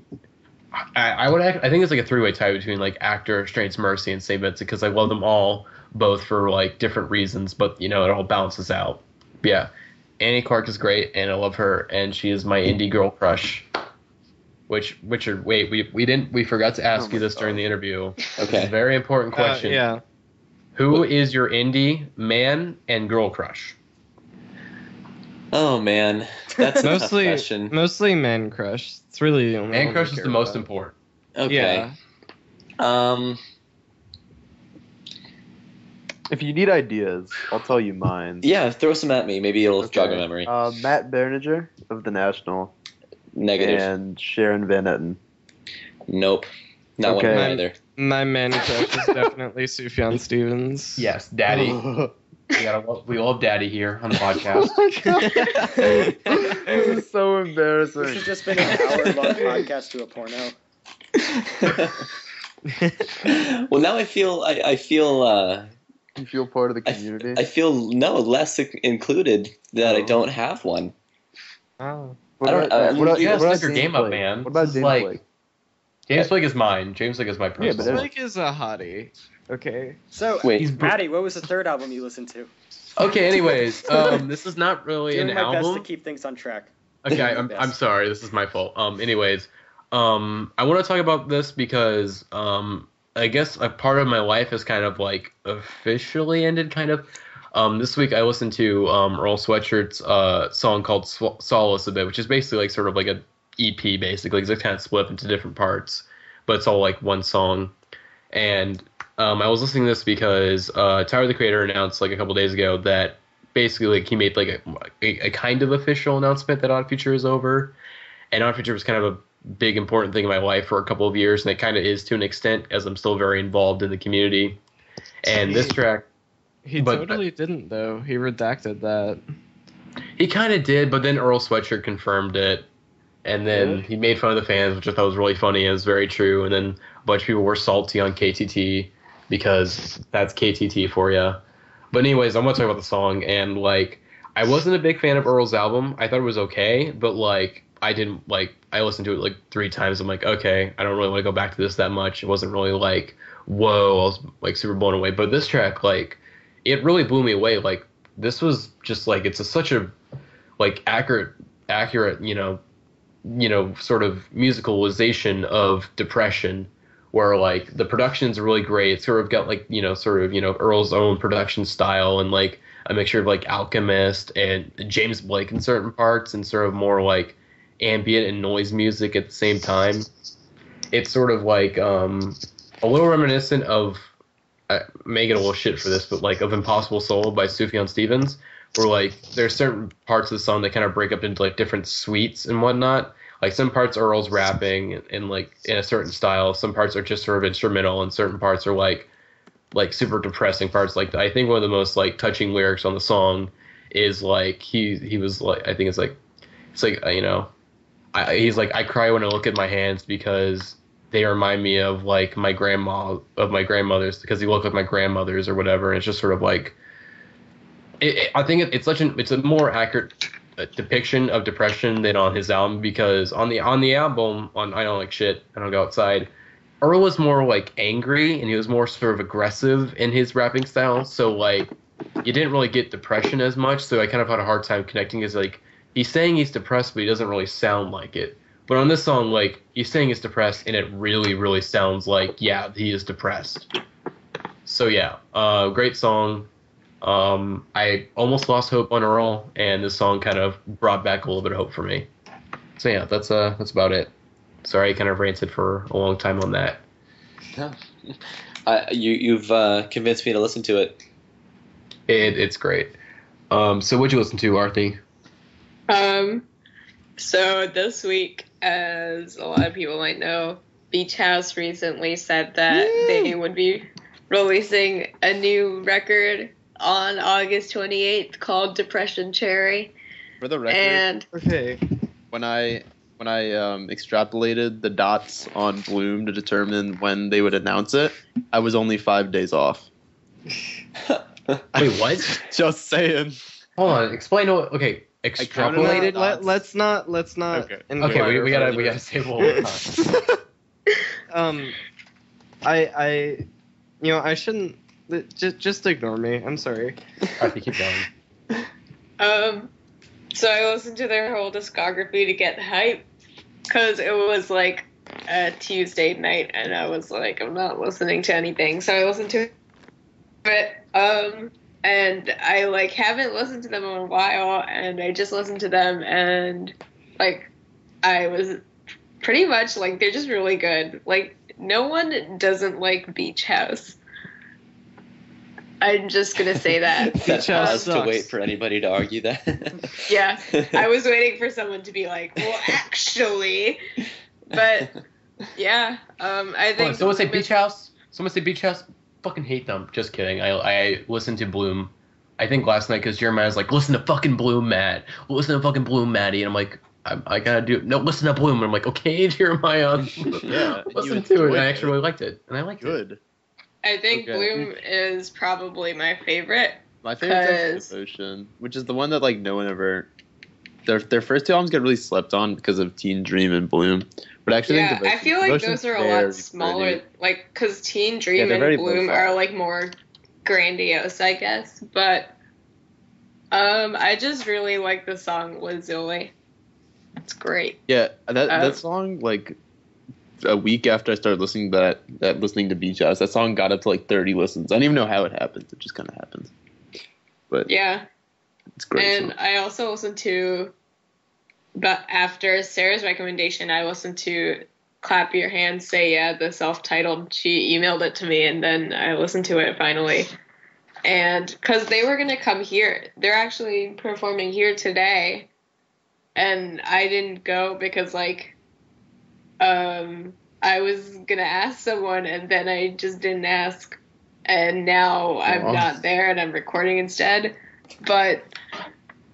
I think it's like a three-way tie between like Actor, Strange Mercy, and St. Vincent because I love them all both for like different reasons, but it all balances out. But yeah, Annie Clark is great, and I love her, and she is my indie girl crush. Which, Richard, wait, we forgot to ask you this during the interview. Okay. It's a very important question. Yeah. Who is your indie man and girl crush? Oh man, that's a tough question. Mostly man crush. It's really the only man crush is the most important. Okay. Yeah. If you need ideas, I'll tell you mine. Yeah, throw some at me. Maybe it'll jog a memory. Matt Berninger of The National. Negative. And Sharon Van Etten. Nope. Not one of them either. My man crush is definitely Sufjan Stevens. Yes, Daddy. We love Daddy here on the podcast. This is so embarrassing. This has just been an hour-long podcast to a porno. Well, now I feel. You feel part of the community? I feel less included that I don't have one. Oh. Step your game up, man. What about James Blake? James Blake is mine. James Blake is my personal. James Blake is a hottie. Okay. So, wait, Matty, what was the third album you listened to? Okay. Anyways, this is not really an album. Doing my best to keep things on track. Okay, I'm sorry. This is my fault. Anyways, I want to talk about this because I guess a part of my life has kind of like officially ended. Kind of. This week I listened to Earl Sweatshirt's song called Solace a bit, which is basically like sort of like an EP basically, because it's kind of split up into different parts, but it's all like one song. And I was listening to this because Tyler the Creator announced like a couple days ago that basically like he made like a kind of official announcement that Odd Future is over. And Odd Future was kind of a big important thing in my life for a couple of years, and it kind of is to an extent as I'm still very involved in the community. And this track. He totally didn't, though. He redacted that. He kind of did, but then Earl Sweatshirt confirmed it. And then he made fun of the fans, which I thought was really funny and was very true. And then a bunch of people were salty on KTT because that's KTT for you. But anyways, I'm going to talk about the song. And, like, I wasn't a big fan of Earl's album. I thought it was okay, but like I didn't like. I listened to it like 3 times. I'm like, okay, I don't really want to go back to this that much. It wasn't really like, whoa, I was like super blown away. But this track, like, it really blew me away. Like, this was just like such a like accurate, sort of musicalization of depression, where like the production's really great. It's sort of got like Earl's own production style and like a mixture of like Alchemist and James Blake in certain parts and sort of more like ambient and noise music at the same time. It's sort of like a little reminiscent of may get a little shit for this, but like of Impossible Soul by Sufjan Stevens, where like there's certain parts of the song that kind of break up into like different suites and whatnot. Like some parts Earl's rapping and like in a certain style, some parts are just sort of instrumental, and certain parts are like super depressing parts. Like I think one of the most like touching lyrics on the song is like he was like, I think it's like he's like, I cry when I look at my hands because they remind me of like my grandmother's, because they look like my grandmother's or whatever. And it's just sort of like I think it's a more accurate depiction of depression than on his album, because on the album on I Don't Like Shit, I Don't Go Outside, Earl was more like angry and he was more sort of aggressive in his rapping style. So like you didn't really get depression as much. So I kind of had a hard time connecting. Is like he's saying he's depressed, but he doesn't really sound like it. But on this song, like he's saying he's depressed, and it really, really sounds like he is depressed. So yeah, great song. I almost lost hope on Earl, and this song kind of brought back a little bit of hope for me. So yeah, that's about it. Sorry, I kind of ranted for a long time on that. No. You've convinced me to listen to it. It's great. So what'd you listen to, Arthi? So this week, as a lot of people might know, Beach House recently said that they would be releasing a new record on August 28th called Depression Cherry. For the record, and okay, when I extrapolated the dots on Bloom to determine when they would announce it, I was only 5 days off. Wait, what? Just saying. Hold on, explain. Okay, extrapolated. Let's not. Okay, we gotta say one more time. I shouldn't. Just ignore me. I'm sorry. Arthi, keep going. So I listened to their whole discography to get hype, because it was like a Tuesday night, and I was like, I'm not listening to anything. So I listened to it, and I like haven't listened to them in a while, and I just listened to them, and like I was pretty much like, they're just really good. Like no one doesn't like Beach House. I'm just gonna say that. That pause to wait for anybody to argue that. Yeah, I was waiting for someone to be like, well, actually, but yeah, I think. Someone say Beach House. Fucking hate them. Just kidding. I listened to Bloom. I think last night because Jeremiah's like, listen to fucking Bloom, Matt. Listen to fucking Bloom, Matty. And I'm like, I gotta do it. No, listen to Bloom. And I'm like, okay, Jeremiah. Yeah, listen to it. And I actually really liked it, and I liked it. I think Bloom is probably my favorite. My favorite is Devotion, which is the one that like no one ever. Their first 2 albums get really slept on because of Teen Dream and Bloom. But actually, I feel like those are a lot smaller. Pretty. Like, because Teen Dream and Bloom are like more grandiose, I guess. But I just really like the song Lazuli. It's great. Yeah, that song, like a week after I started listening to Beach House, that song got up to like 30 listens. I don't even know how it happened. It just kind of happened. But yeah, it's great. And song. I also listened to, but after Sarah's recommendation, I listened to Clap Your Hands, Say Yeah, the self-titled. She emailed it to me, and then I listened to it finally. And because they were gonna come here, they're actually performing here today, and I didn't go because like. I was gonna ask someone, and then I just didn't ask, and now I'm not there, and I'm recording instead. But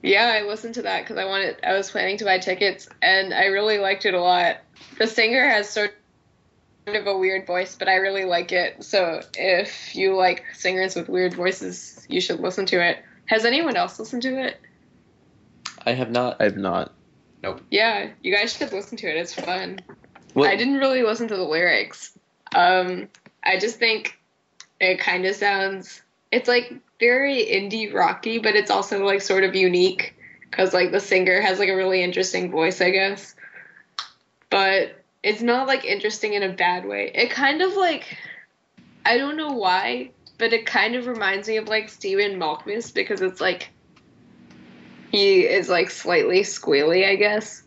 yeah, I listened to that because I was planning to buy tickets, and I really liked it a lot. The singer has sort of a weird voice, but I really like it. So if you like singers with weird voices, you should listen to it. Has anyone else listened to it? I have not. I have not. Nope. Yeah, you guys should listen to it. It's fun. What? I didn't really listen to the lyrics. I just think it kind of sounds. It's like very indie rocky, but it's also like sort of unique because like the singer has like a really interesting voice, I guess. But it's not like interesting in a bad way. It kind of like, I don't know why, but it kind of reminds me of like Stephen Malkmus because it's like he is like slightly squealy, I guess.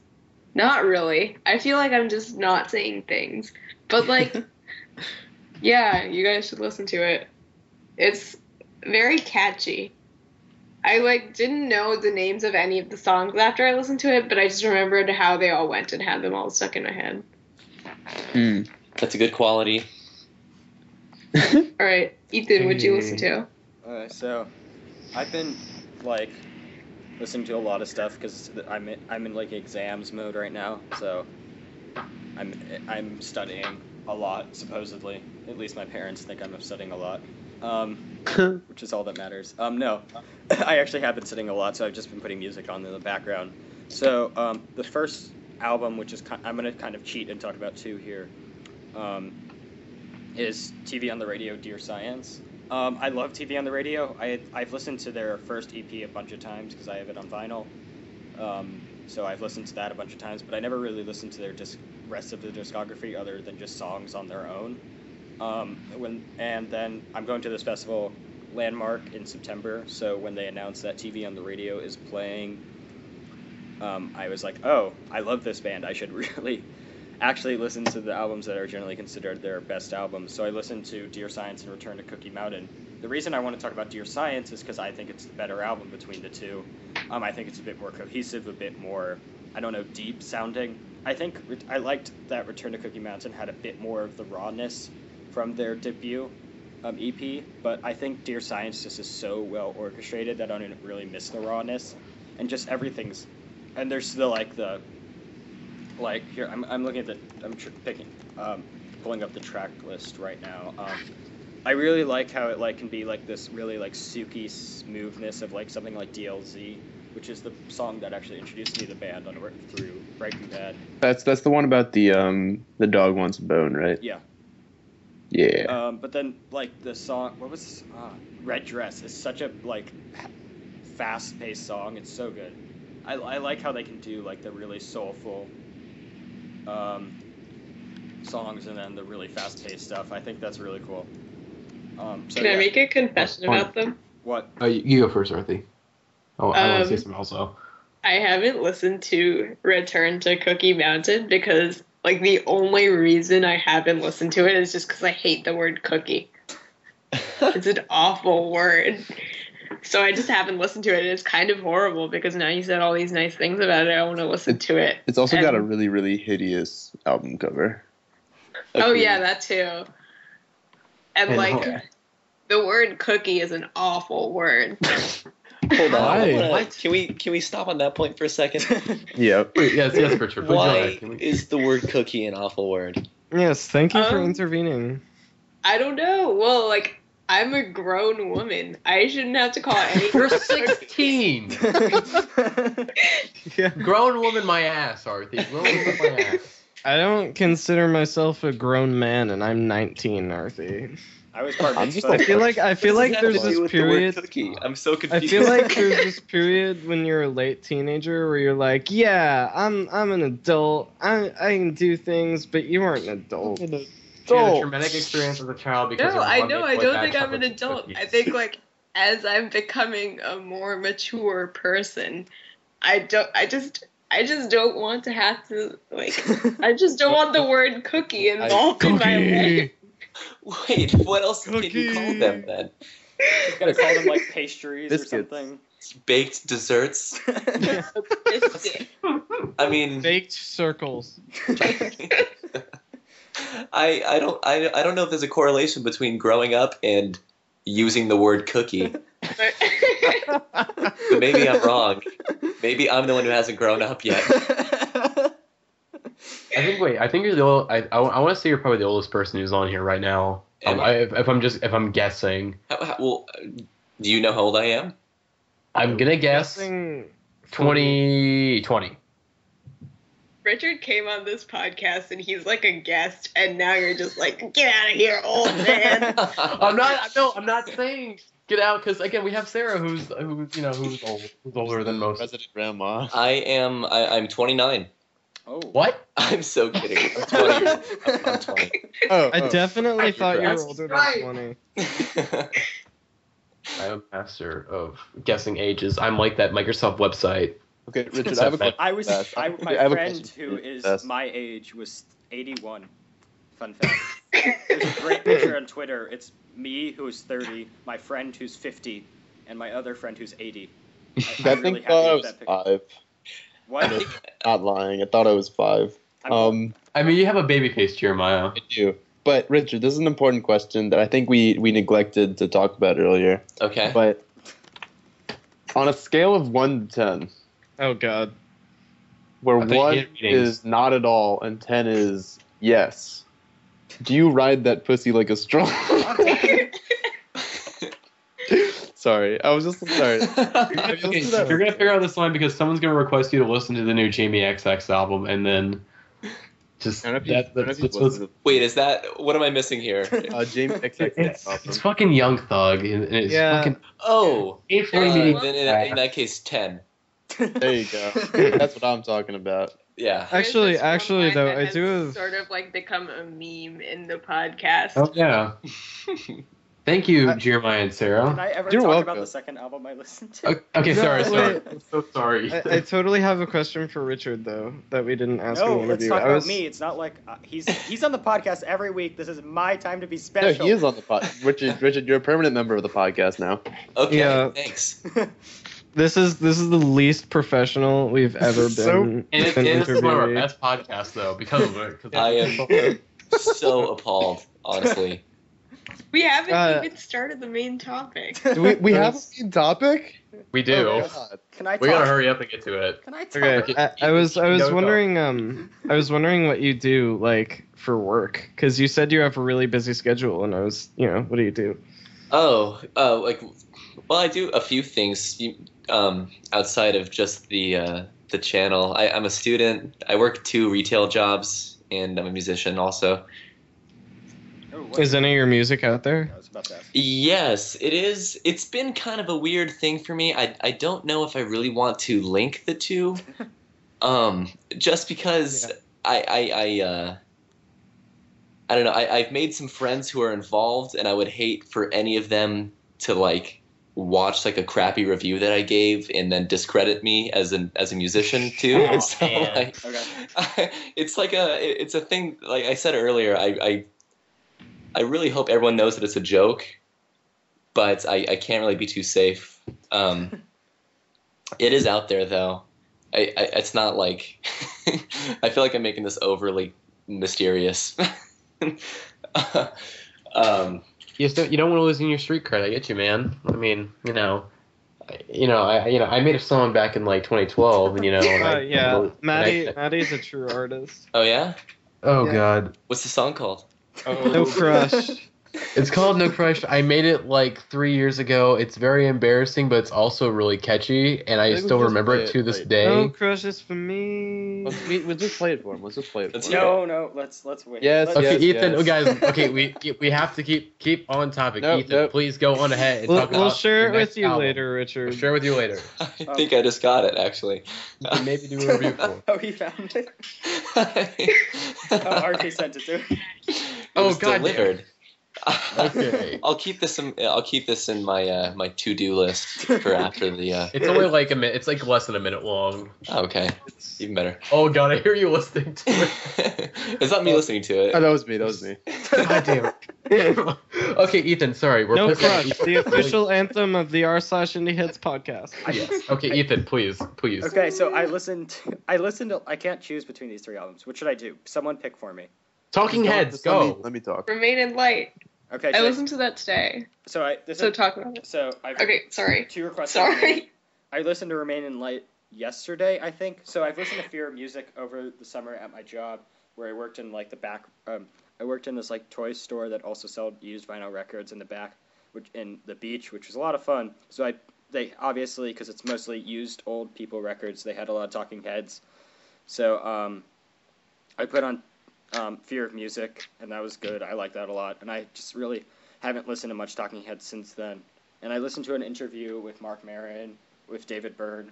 Not really. I feel like I'm just not saying things. But like, yeah, you guys should listen to it. It's very catchy. I like didn't know the names of any of the songs after I listened to it, but I just remembered how they all went and had them all stuck in my head. That's a good quality. All right, Ethan, what'd you listen to? So, I've been like listening to a lot of stuff because I'm in like exams mode right now. So, I'm studying a lot supposedly. At least my parents think I'm studying a lot. Which is all that matters. No, I actually have been studying a lot, so I've just been putting music on in the background. So the first album, which is I'm gonna kind of cheat and talk about two here, is TV on the Radio, Dear Science. I love TV on the Radio. I've listened to their first EP a bunch of times because I have it on vinyl. So I've listened to that a bunch of times, but I never really listened to their rest of the discography other than just songs on their own. And then I'm going to this festival, Landmark, in September. So when they announced that TV on the Radio is playing, I was like, oh, I love this band. I should really actually listen to the albums that are generally considered their best albums. So I listened to Dear Science and Return to Cookie Mountain. The reason I want to talk about Dear Science is because I think it's the better album between the two. I think it's a bit more cohesive, a bit more, I don't know, deep sounding. I think I liked that Return to Cookie Mountain had a bit more of the rawness from their debut EP, but I think Dear Science just is so well orchestrated that I don't really miss the rawness, and just everything's, and there's still here I'm looking at pulling up the track list right now. I really like how it can be like this really like silky smoothness of like something like DLZ, which is the song that actually introduced me to the band through Breaking Bad. That's the one about the dog wants a bone, right? Yeah. Yeah. But then, like, the song, what was Red Dress is such a, like, fast-paced song. It's so good. I like how they can do, like, the really soulful songs and then the really fast-paced stuff. I think that's really cool. Can I make a confession about them? What? You go first, Arthi. Oh, I want to say something also. I haven't listened to Return to Cookie Mountain because... like, the only reason I haven't listened to it is just because I hate the word cookie. It's an awful word. So I just haven't listened to it, and it's kind of horrible because now you said all these nice things about it, I want to listen to it. It's also got a really, really hideous album cover. Oh, yeah, that too. And, the word cookie is an awful word. Hold on. What? Can we stop on that point for a second? Yeah. Yes, Richard. Why is the word cookie an awful word? Yes, thank you for intervening. I don't know. Well, like, I'm a grown woman. I shouldn't have to call anything. You're 16. Yeah. Grown woman, my ass, Arthi. Grown woman, my ass. I don't consider myself a grown man, and I'm 19, Arthi. I was part of just I feel like there's this period. I'm so confused. I feel like there's this period when you're a late teenager where you're like, yeah, I'm an adult. I can do things, but you aren't an adult. You had a traumatic experience as a child because No, of I one know. that I put don't that think I'm chocolate an adult. cookies. I think like as I'm becoming a more mature person, I just don't want to have to like. I just don't want the word cookie involved in my life. Wait, what else can you call them then? You gotta call them like pastries Biscuits. or something. Baked desserts? I mean, Baked circles. I don't know if there's a correlation between growing up and using the word cookie. But maybe I'm wrong. Maybe I'm the one who hasn't grown up yet. I think you're the old. I want to say you're probably the oldest person who's on here right now. If I'm guessing. Well, do you know how old I am? I'm gonna guess Guessing 2020. Richard came on this podcast and he's like a guest, and now you're just like, get out of here, old man. I'm not saying get out, because again we have Sarah who's older than most. Resident grandma. I'm 29. Oh. What? I'm so kidding. I'm 20 years. I'm 20. I definitely thought you were older right. than 20. I'm a master of guessing ages. I'm like that Microsoft website. Okay, Richard, I have a question. My I have a friend question who for you. is my age was 81. Fun fact. There's a great picture on Twitter. It's me who's 30, my friend who's 50, and my other friend who's 80. I think I was 5. What? Not lying. I thought I was 5. I mean, you have a baby face, Jeremiah. I do. But Richard, this is an important question that I think we neglected to talk about earlier. Okay. But on a scale of 1 to 10, Oh God. where I think 1 hit ratings. is not at all and 10 is yes, do you ride that pussy like a straw? Sorry, I was just sorry. Okay, so you're gonna figure out this line because someone's gonna request you to listen to the new Jamie XX album, and then just that's what's. Wait, is that what am I missing here? James XX. It's fucking Young Thug, and it's Yeah. fucking. Oh, Then then in that case, 10. There you go. That's what I'm talking about. Yeah. Actually, There's this one line though, that I has do have. sort of like become a meme in the podcast. Oh yeah. Thank you, Jeremiah and Can Sarah. I ever You're talk welcome. about the second album I listened to? Okay, No, sorry. wait. I'm so sorry. I totally have a question for Richard though that we didn't ask in No, the let's interview. talk I about was, me. It's not like he's on the podcast every week. This is my time to be No, special. he is on the pod. Richard, you're a permanent member of the podcast now. Okay. Yeah. Thanks. This is the least professional we've ever So- been. And in this is one of our interviewee. best podcasts, though, because of it. 'cause I am so appalled, honestly. We haven't Uh, even started the main topic. Do we have a main topic? we do. Oh, God. Can I talk? We gotta hurry up and get to it. Can I talk? Okay, I was Go. wondering I was wondering what you do like for work, because you said you have a really busy schedule, and I was what do you do? Well, I do a few things outside of just the channel. I'm a student. I work 2 retail jobs, and I'm a musician also. Oh, what? Is any of your music out there? I was about to ask. Yes, it is. It's been kind of a weird thing for me. I don't know if I really want to link the two, just because I don't know. I've made some friends who are involved, and I would hate for any of them to like watch like a crappy review that I gave and then discredit me as a musician too. Oh, So, man. like, Okay. it's a thing. Like I said earlier, I really hope everyone knows that it's a joke, but I can't really be too safe. It is out there though. It's not like I feel like I'm making this overly mysterious. You don't want to lose in your street cred. I get you, man. I mean, I made a song back in like 2012, and Yeah, Matty's a true artist. Oh yeah? Oh Yeah. God. What's the song called? No crush. It's called No Crush. I made it like 3 years ago. It's very embarrassing, but it's also really catchy, and I Let's still just remember play it it, to this play it. day. No crush is for me. We'll just play it for him. Let's just play it for Let's him. hear No, let's wait. Yes, Let's- Okay, yes, Ethan. yes. Oh, guys. Okay, we have to keep on topic. Nope, Ethan, nope. please go on ahead and We'll, talk we'll about share your it with next you album. later, Richard. We'll share it with you later. I think I just got it actually. You can maybe do a review for it. Oh, he found it. Oh, Arthi sent it to him. It was God damn. delivered. Okay. I'll keep this in my my to-do list for after the. It's only like a minute. It's like less than a minute long. Oh, okay, even better. Oh God, I hear you listening to it. It's not me listening to Oh, it. that was me. That was me. God damn it. Okay, Ethan. Sorry, we're No pissing crush, Ethan. the official anthem of the r/Indieheads podcast. Yes. Okay, Ethan, please. Okay, so I listened to. I can't choose between these 3 albums. What should I do? Someone pick for me. Talking Heads, Just let go. me talk. Remain in Light. Okay. I listened to that today. So Talk about it. So I've Okay, sorry. 2 requests. Sorry. I listened to Remain in Light yesterday, I think. So I've listened to Fear of Music over the summer at my job, where I worked in like the back. I worked in this like toy store that also sold used vinyl records in the back, which in the beach, which was a lot of fun. So I they obviously, because it's mostly used old people records, they had a lot of Talking Heads. So I put on Fear of Music, and that was good. I like that a lot, and I just really haven't listened to much Talking Heads since then. And I listened to an interview with Mark Maron, with David Byrne.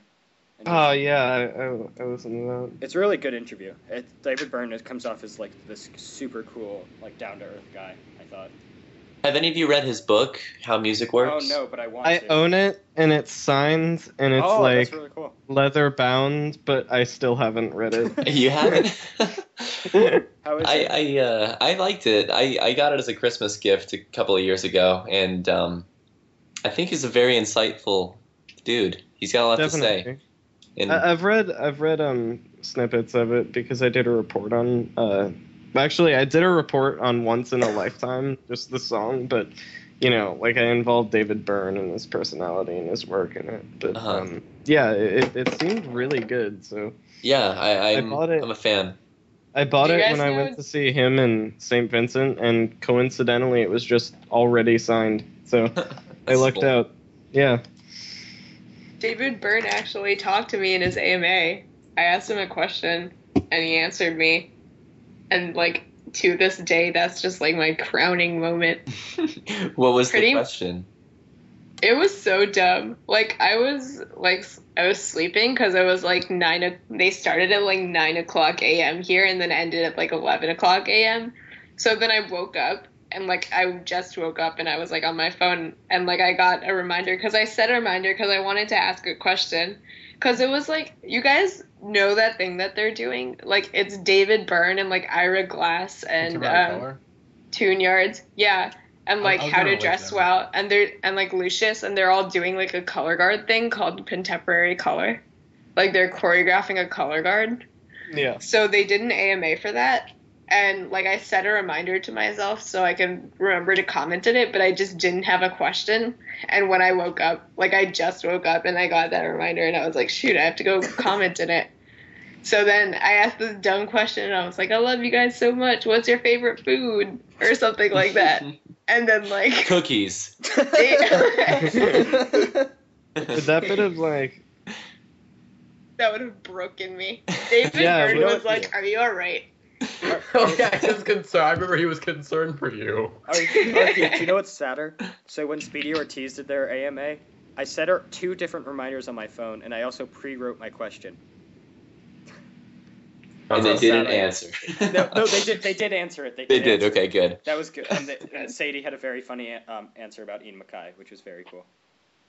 Oh yeah, I listened to that. It's a really good interview. David Byrne comes off as like this super cool, like down to earth guy, I thought. Have any of you read his book, How Music Works? Oh no, but I want to. I own it, and it's signed, and it's like that's really cool. Leather bound, but I still haven't read it. You haven't? How is it? I liked it. I got it as a Christmas gift a couple of years ago, and I think he's a very insightful dude. He's got a lot to say. And I've read snippets of it because I did a report on. Actually, I did a report on Once in a Lifetime, just the song, but like I involved David Byrne and his personality and his work in it. But yeah, it seemed really good. So yeah, I'm a fan. I bought it when I went to see him in St. Vincent, and coincidentally, it was just already signed. So I lucked out. Yeah. David Byrne actually talked to me in his AMA. I asked him a question, and he answered me. And, like, to this day, that's just, like, my crowning moment. What was the question? It was so dumb. Like, I was sleeping because it was, like, they started at, like, 9 o'clock a.m. here and then ended at, like, 11 o'clock a.m. So then I woke up, and, like, I just woke up, and I was, like, on my phone, and, like, I got a reminder because I set a reminder because I wanted to ask a question. Because it was, like, you guys know that thing that they're doing? Like, it's David Byrne and, like, Ira Glass and Tune Yards. Yeah. And, like, How to Dress Well. And like, Lucius. And they're all doing, like, a color guard thing called Contemporary Color. Like, they're choreographing a color guard. Yeah. So they did an AMA for that. And, like, I set a reminder to myself so I can remember to comment on it, but I just didn't have a question. And when I woke up, like, I just woke up and I got that reminder, and I was like, shoot, I have to go comment on it. So then I asked this dumb question, and I was like, I love you guys so much. What's your favorite food? Or something like that. And then, like... Cookies. But that bit of, like... That would have broken me. David Byrne was like, are you all right? Oh yeah, he was concerned. I remember he was concerned for you. Arthi, do you know what's sadder? So when Speedy Ortiz did their AMA, I set her 2 different reminders on my phone, and I also pre-wrote my question. And they didn't answer. No, they did answer it. They did. Okay, good. That was good. And Sadie had a very funny answer about Ian MacKaye, which was very cool.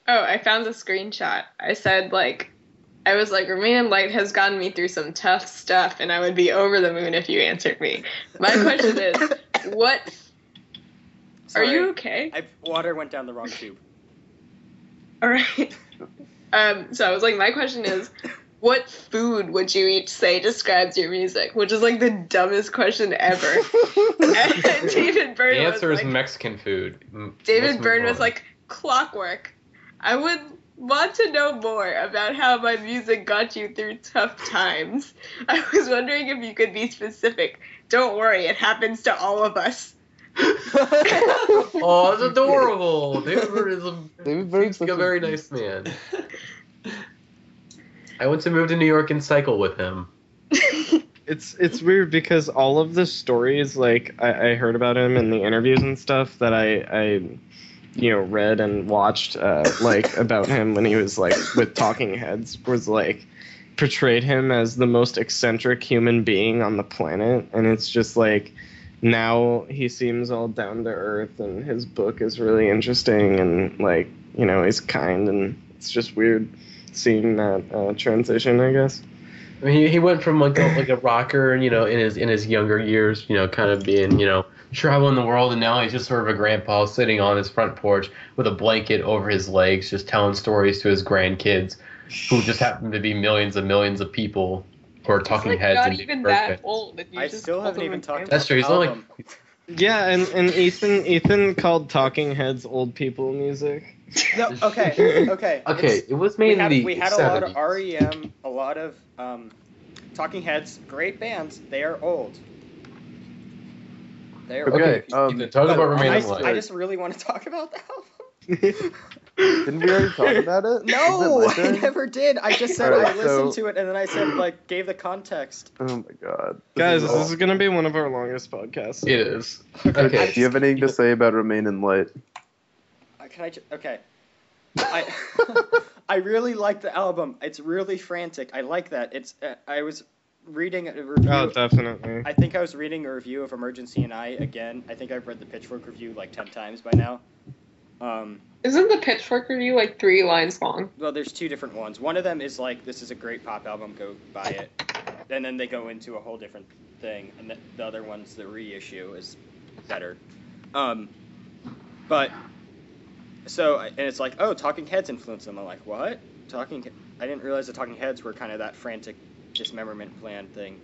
Oh, I found the screenshot. I said, like, I was like, Remain Light has gotten me through some tough stuff, and I would be over the moon if you answered me. My question is, what... Sorry, are you okay? Water went down the wrong tube. All right. So I was like, my question is, what food would you each say describes your music? Which is, like, the dumbest question ever. And David Byrne The answer was is like, Mexican food. David Byrne was like, clockwork. I would want to know more about how my music got you through tough times. I was wondering if you could be specific. Don't worry, it happens to all of us. Oh, it's adorable. David Byrne's a very nice man. I went to move to New York and cycle with him. It's weird because all of the stories, like, I heard about him in the interviews and stuff that I read and watched, like, about him when he was, like, with Talking Heads, was, like, portrayed him as the most eccentric human being on the planet, and it's just, like, now he seems all down to earth, and his book is really interesting, and, like, he's kind, and it's just weird seeing that transition, I guess. I mean, he went from like a rocker, in his younger years, kind of being, traveling the world, and now he's just sort of a grandpa sitting on his front porch with a blanket over his legs, just telling stories to his grandkids, who just happen to be millions and millions of people who are Talking Heads. Not even that old. I still haven't even talked about That's true. He's only yeah, and Ethan called Talking Heads old people music. No, okay. It was made in the we had 70s. a lot of REM, a lot of Talking Heads, great bands. They are old. They are Okay, old. talk about Remain Light. I just really want to talk about the album. Didn't we already talk about it? No, Is it my I turn? never did. I just said Alright, I listened so- to it, and then I said, like, gave the context. Oh my god. Guys, this awful. is gonna be one of our longest podcasts. It is. Okay. Do you have anything to say about Remain in Light? Okay. I really like the album. It's really frantic. I like that. I was reading a review. Oh, definitely. I think I was reading a review of Emergency and I again. I think I've read the Pitchfork review like 10 times by now. Isn't the Pitchfork review like 3 lines long? Well, there's 2 different ones. One of them is like, this is a great pop album, go buy it. And then they go into a whole different thing. And the other one's the reissue is better. But, so, and it's like, oh, Talking Heads influenced them. I'm like, what? I didn't realize the Talking Heads were kind of that frantic dismemberment plan thing.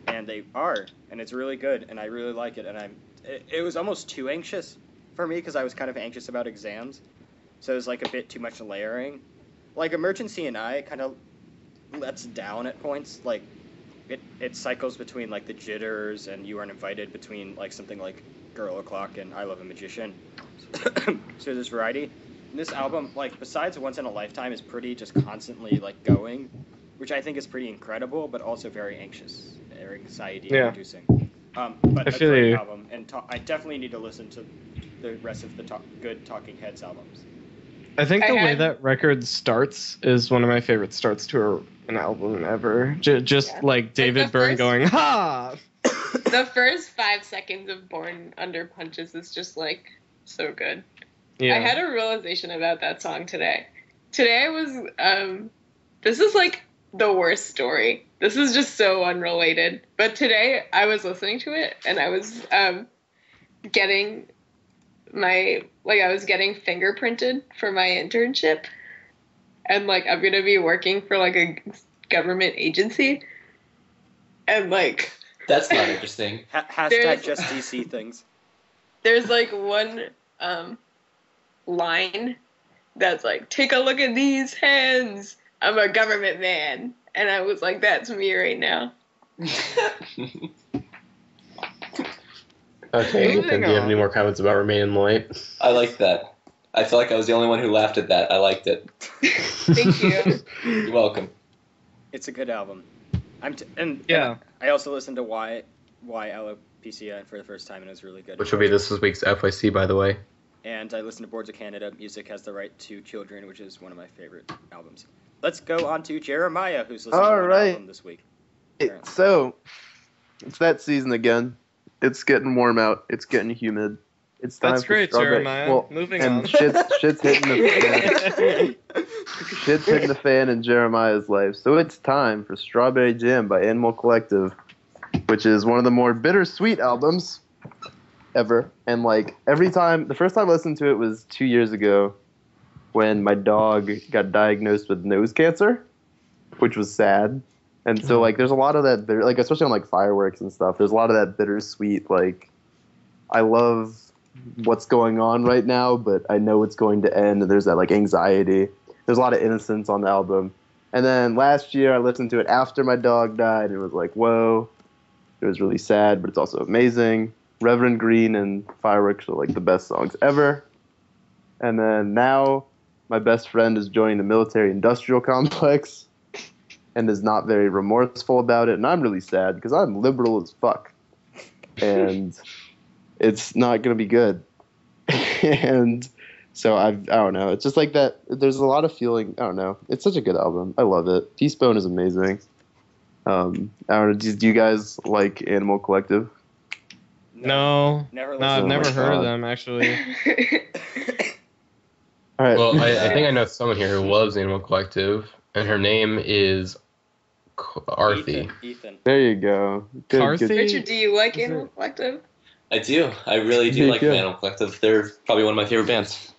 And they are. And it's really good. And I really like it. And it was almost too anxious for me because I was kind of anxious about exams. So it was like a bit too much layering. Like Emergency and I kind of lets down at points. Like it cycles between like the jitters and You Aren't Invited between like something like Girl O'Clock and I Love a Magician. So there's variety. And this album, like besides Once in a Lifetime, is pretty just constantly like going, which I think is pretty incredible, but also very anxious or anxiety inducing. But I a feel great you. album, and I definitely need to listen to the rest of the good Talking Heads albums. I think the I way had- that record starts is one of my favorite starts to an album ever. Just Yeah. like David the Byrne first- going, ha! The first 5 seconds of Born Under Punches is just like so good. Yeah. I had a realization about that song today. Today I was, this is like the worst story. This is just so unrelated. But today I was listening to it and I was getting fingerprinted for my internship. And like I'm gonna be working for like a government agency. And like That's not interesting. Hashtag There's- just DC things. there's like one line that's like, take a look at these hands. I'm a government man. And I was like, that's me right now. Okay, Moving Ethan, do you have on. any more comments about Remain in the Light? I like that. I feel like I was the only one who laughed at that. I liked it. Thank you. You're welcome. It's a good album. And Yeah. I also listened to Why Alopecia for the first time, and it was really good. Which will be this week's FYC, by the way. And I listened to Boards of Canada. Music Has the Right to Children, which is one of my favorite albums. Let's go on to Jeremiah, who's listening to All one right. album this week. So, it's that season again. It's getting warm out. It's getting humid. It's time That's for great, strawberry. Jeremiah. Well, Moving and on. shit's hitting the fan. Shit's hitting the fan in Jeremiah's life. So it's time for Strawberry Jam by Animal Collective, which is one of the more bittersweet albums ever. And like every time, the first time I listened to it was 2 years ago when my dog got diagnosed with nose cancer, which was sad. And so like there's a lot of that bitter, like especially on like fireworks and stuff. There's a lot of that bittersweet like I love what's going on right now, but I know it's going to end. And there's that like anxiety. There's a lot of innocence on the album. And then last year I listened to it after my dog died, and it was like, whoa. It was really sad, but it's also amazing. Reverend Green and Fireworks are like the best songs ever. And then now my best friend is joining the military-industrial complex and is not very remorseful about it. And I'm really sad because I'm liberal as fuck. And it's not going to be good. And so I don't know. It's just like that. There's a lot of feeling. I don't know. It's such a good album. I love it. T-Bone is amazing. I don't know. Do you guys like Animal Collective? No. Never No, I've listened. never my heard of God. them, actually. All right. Well, I think I know someone here who loves Animal Collective, and her name is Arthi. Ethan. There you go. Good, Carthy? good. Richard, do you like Is Animal it- Collective? I do. I really do Me like too. Animal Collective. They're probably one of my favorite bands.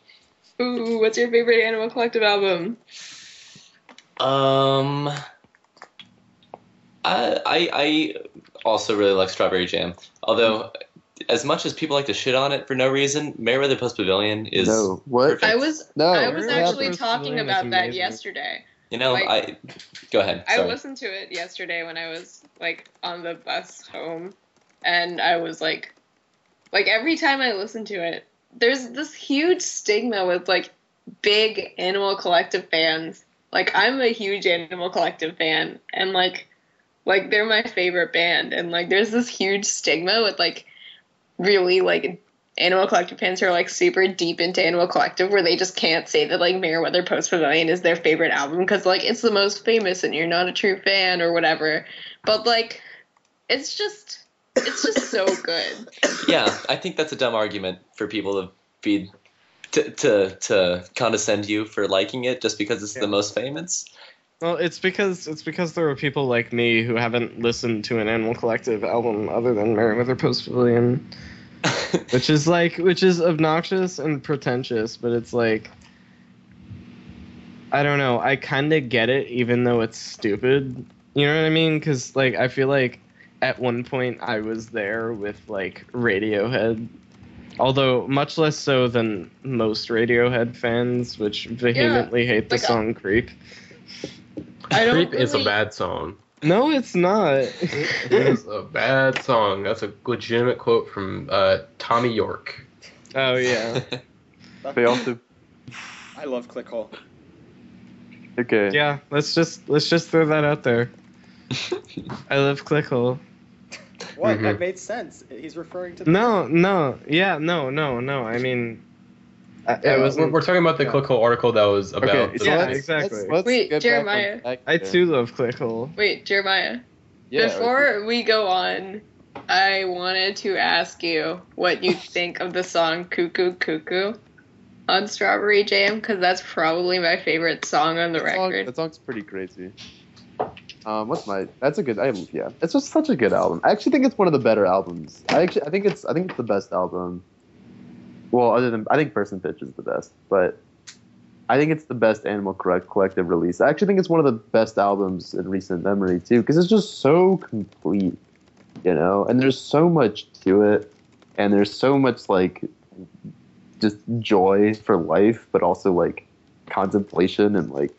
Ooh, what's your favorite Animal Collective album? I also really like Strawberry Jam. Although, as much as people like to shit on it for no reason, Meriwether Post Pavilion is No. What? perfect. I was No. actually Post talking Pavilion is about that amazing. yesterday. You know, like- go ahead. I Sorry. listened to it yesterday when I was like on the bus home, and I was like every time I listen to it, there's this huge stigma with like big Animal Collective fans. Like, I'm a huge Animal Collective fan, and like they're my favorite band, and like there's this huge stigma with like really like Animal Collective fans who are like super deep into Animal Collective, where they just can't say that like Meriwether Post Pavilion is their favorite album because like it's the most famous and you're not a true fan or whatever. But like it's just so good. Yeah, I think that's a dumb argument for people to be to condescend you for liking it just because it's the most famous. Well, it's because there are people like me who haven't listened to an Animal Collective album other than Meriwether Post Pavilion, which is obnoxious and pretentious, but it's like, I don't know, I kind of get it even though it's stupid. You know what I mean? Because like I feel like at one point I was there with like Radiohead. Although much less so than most Radiohead fans, which vehemently hate the song Creep. Creep is a bad song. No, it's not. It is a bad song. That's a legitimate quote from Tommy York. Oh, yeah. They also... I love Clickhole. Okay. Yeah, let's just throw that out there. I love Clickhole. What? That made sense. He's referring to... No. I mean... We're talking about the Clickhole article that was about... Okay, so exactly. Wait, Jeremiah. I too love Clickhole. Wait, Jeremiah. Yeah, Before we go on, I wanted to ask you what you think of the song Cuckoo Cuckoo on Strawberry Jam, because that's probably my favorite song on the record. That song's pretty crazy. That's a good, it's just such a good album. I actually think it's one of the better albums. I think it's the best album. Well, I think Person Pitch is the best, but I think it's the best Animal Collective release. I actually think it's one of the best albums in recent memory too, because it's just so complete, and there's so much to it, and there's so much like just joy for life, but also like contemplation and like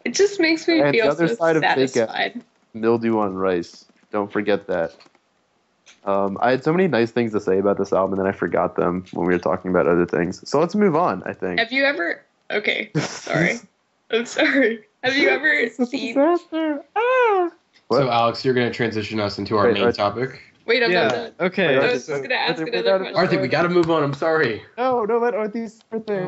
it just makes me feel so satisfied. Mildew on Rice. Don't forget that. I had so many nice things to say about this album, and then I forgot them when we were talking about other things. So let's move on, I think. Have you ever... Okay, sorry. I'm sorry. Have you ever seen... Disaster. So, Alex, you're going to transition us into our main topic? Wait, I'm not done. Okay. I was just going to ask another question. Arthi, we got to move on. I'm sorry. No, let Arthi's birthday.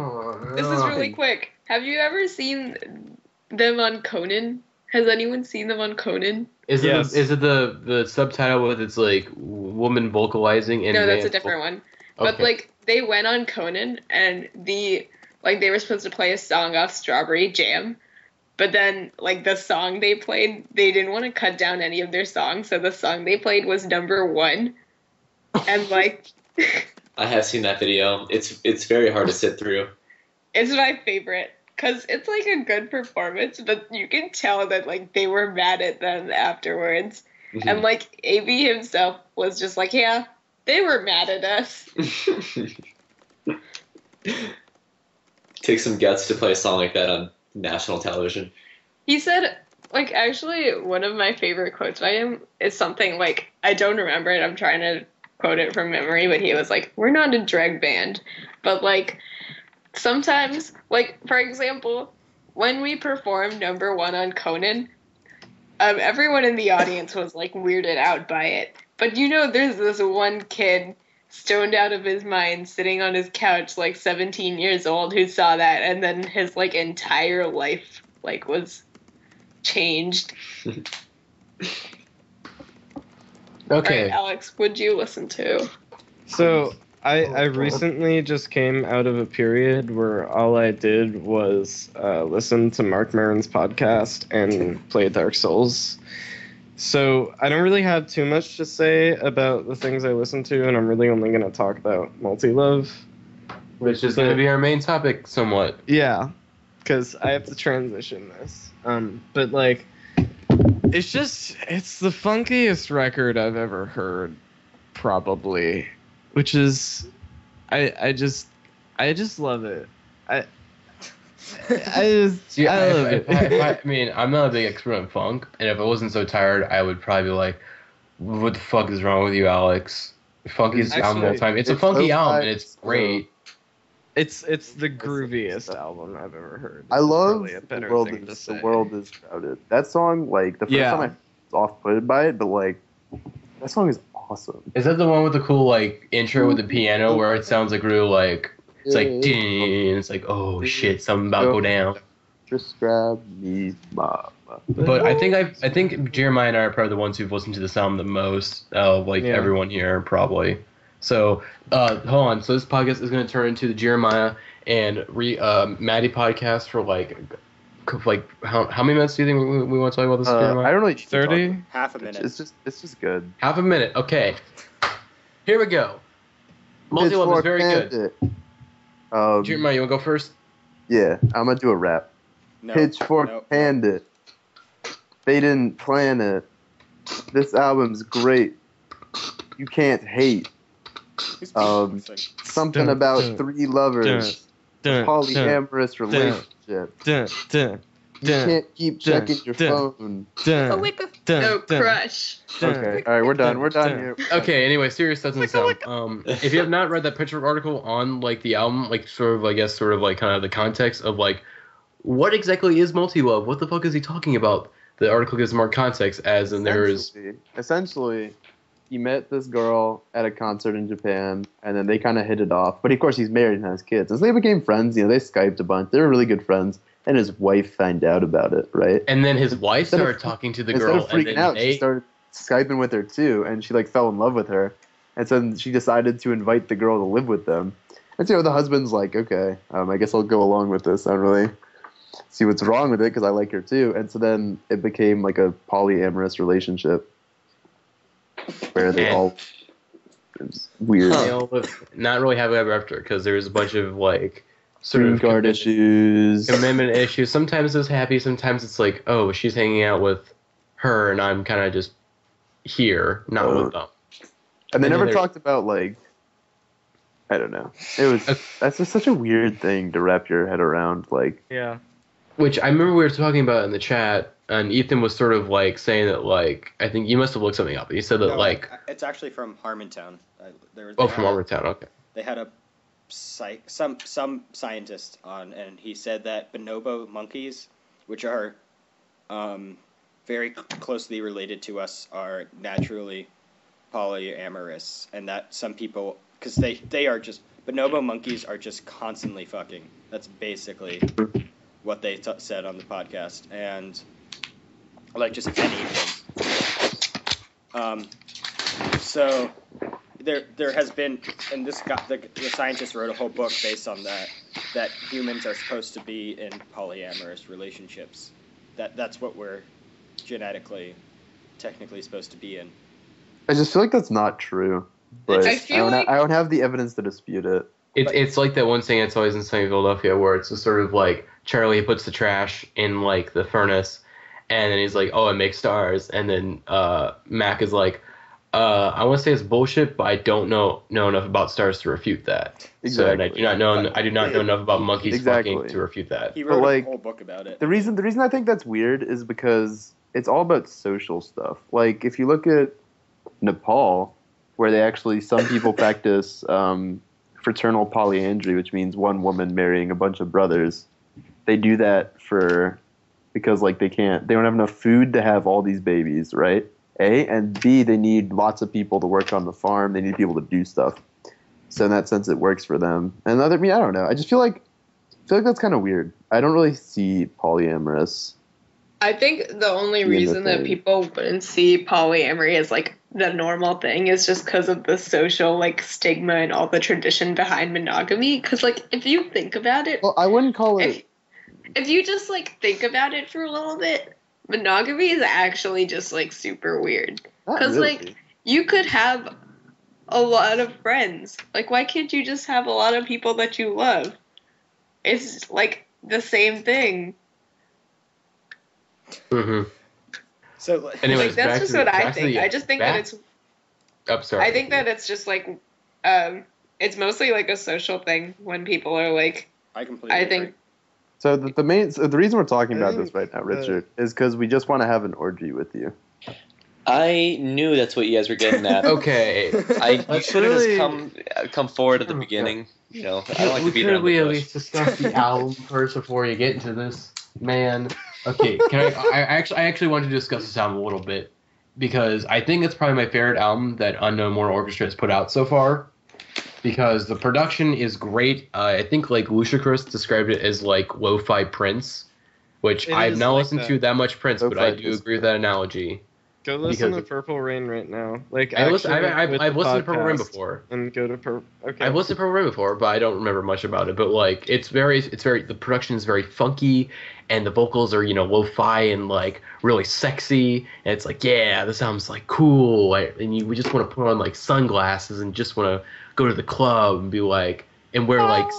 This is really quick. Have you ever seen them on Conan? Has anyone seen them on Conan? Is it the subtitle with its like woman vocalizing? And no, that's a different one. Okay. But like they went on Conan and they were supposed to play a song off Strawberry Jam, but then like the song they played, they didn't want to cut down any of their songs, so the song they played was #1, and like. I have seen that video. It's very hard to sit through. It's my favorite. Because it's, like, a good performance, but you can tell that, like, they were mad at them afterwards. Mm-hmm. And, like, AB himself was just like, yeah, they were mad at us. Takes some guts to play a song like that on national television. He said, like, actually, one of my favorite quotes by him is something, like, I don't remember it. I'm trying to quote it from memory, but he was like, we're not a drag band, but, like... Sometimes, like, for example, when we performed #1 on Conan, everyone in the audience was, like, weirded out by it. But, there's this one kid stoned out of his mind sitting on his couch, like, 17 years old, who saw that, and then his, like, entire life, like, was changed. Okay. Right, Alex, what'd you listen to? So... I recently just came out of a period where all I did was listen to Mark Maron's podcast and play Dark Souls. So I don't really have too much to say about the things I listen to, and I'm really only going to talk about Multi-Love. Which is going to be our main topic somewhat. Yeah, because I have to transition this. But, like, it's the funkiest record I've ever heard, probably. Which is, I just love it. I love it. I mean, I'm not a big expert on funk, and if I wasn't so tired, I would probably be like, "What the fuck is wrong with you, Alex? Funkiest album of all time." It's a funky album, and it's great. It's the grooviest album I've ever heard. I love Probably a better the world thing to is say. the world is crowded. That song, like the first time I was off-put by it, but like that song is awesome. Is that the one with the cool like intro with the piano where it sounds like real like it's like ding, it's like oh shit, something about to go down. Just grab me, mama. But I think Jeremiah and I are probably the ones who've listened to this album the most, everyone here probably. So hold on. So this podcast is going to turn into the Jeremiah and Matty podcast for like how many minutes do you think we want to talk about this? Jeremiah? I don't really 30. Half a minute. It's just good. Half a minute. Okay. Here we go. Multi-Love is very good. Jeremiah, you want to go first? Yeah, I'm gonna do a rap. No, Pitchfork Bandit. They didn't plan it. This album's great. You can't hate. Something about three lovers. Polyamorous relationship. You can't keep checking your phone. No crush. Okay, all right, we're done. We're done here. Okay, anyway, serious doesn't sound. If you have not read that Pitchfork article on like the album, like sort of like kind of the context of like what exactly is multi-love? What the fuck is he talking about? The article gives more context, as in there is essentially he met this girl at a concert in Japan, and then they kind of hit it off. But of course, he's married and has kids, and so they became friends. You know, they Skyped a bunch. They were really good friends. And his wife found out about it, right? And then his wife started talking to the girl. Instead of freaking out, she started Skyping with her too, and she like fell in love with her. And so she decided to invite the girl to live with them. And so the husband's like, okay, I guess I'll go along with this. I don't really see what's wrong with it because I like her too. And so then it became like a polyamorous relationship where they all it was weird. They all not really happily ever after because there's a bunch of like sort green of card issues, commitment issues. Sometimes it's happy, sometimes it's like, oh, she's hanging out with her, and I'm kind of just here, not with them. And they never talked about like, I don't know. It was that's just such a weird thing to wrap your head around. Like, yeah. Which I remember we were talking about in the chat, and Ethan was sort of like saying that like I think you must have looked something up. He said that it's actually from Harmontown. From Harmontown. Okay. They had some scientist on, and he said that bonobo monkeys, which are very closely related to us, are naturally polyamorous, and that some people, because they are just, bonobo monkeys are just constantly fucking. That's basically what they said on the podcast, and like just anything. So there has been, and this got the scientist wrote a whole book based on that humans are supposed to be in polyamorous relationships. That's what we're technically supposed to be in. I just feel like that's not true. But I don't have the evidence to dispute it. It's like that one saying that's always in Sunny Philadelphia where it's just sort of like Charlie puts the trash in like the furnace, and then he's like, oh, it makes stars, and then Mac is like, I want to say it's bullshit, but I don't know enough about stars to refute that. Exactly. So and I do not know enough about monkeys fucking to refute that. He wrote a whole book about it. The reason I think that's weird is because it's all about social stuff. Like if you look at Nepal, where some people practice fraternal polyandry, which means one woman marrying a bunch of brothers. They do that because like they don't have enough food to have all these babies, right? A, and B, they need lots of people to work on the farm. They need people to do stuff. So in that sense, it works for them. And I don't know. I just feel like that's kind of weird. I don't really see polyamorous. I think the only reason that people wouldn't see polyamory as like the normal thing is just because of the social like stigma and all the tradition behind monogamy. Because like if you think about it, well, I wouldn't call it. If you just like think about it for a little bit. Monogamy is actually just like super weird because really. like you could have a lot of friends. Like why can't you just have a lot of people that you love? It's like the same thing. Mm-hmm. So anyways, like, that's just what I think. I just think that it's. I'm sorry. I think that it's just like it's mostly like a social thing when people are like. I completely agree. So the reason we're talking about this right now, Richard, is because we just want to have an orgy with you. I knew that's what you guys were getting at. Okay. You should have just come forward at the beginning. You know, I don't like to beat around the bush. At least discuss the album first before you get into this, man? Okay, I actually wanted to discuss this album a little bit because I think it's probably my favorite album that Unknown Mortal Orchestra has put out so far. Because the production is great. I think like Ludacris described it as like lo-fi Prince, which I've not listened to that much Prince, but I do agree with that analogy. Go listen to Purple Rain right now. Like I've listened to Purple Rain before. And go to Purple. Okay. I've listened to Purple Rain before, but I don't remember much about it. But like, it's very. The production is very funky, and the vocals are lo-fi and like really sexy. And it's like, yeah, this album's like cool, and we just want to put on like sunglasses and just want to go to the club and be like, and wear like,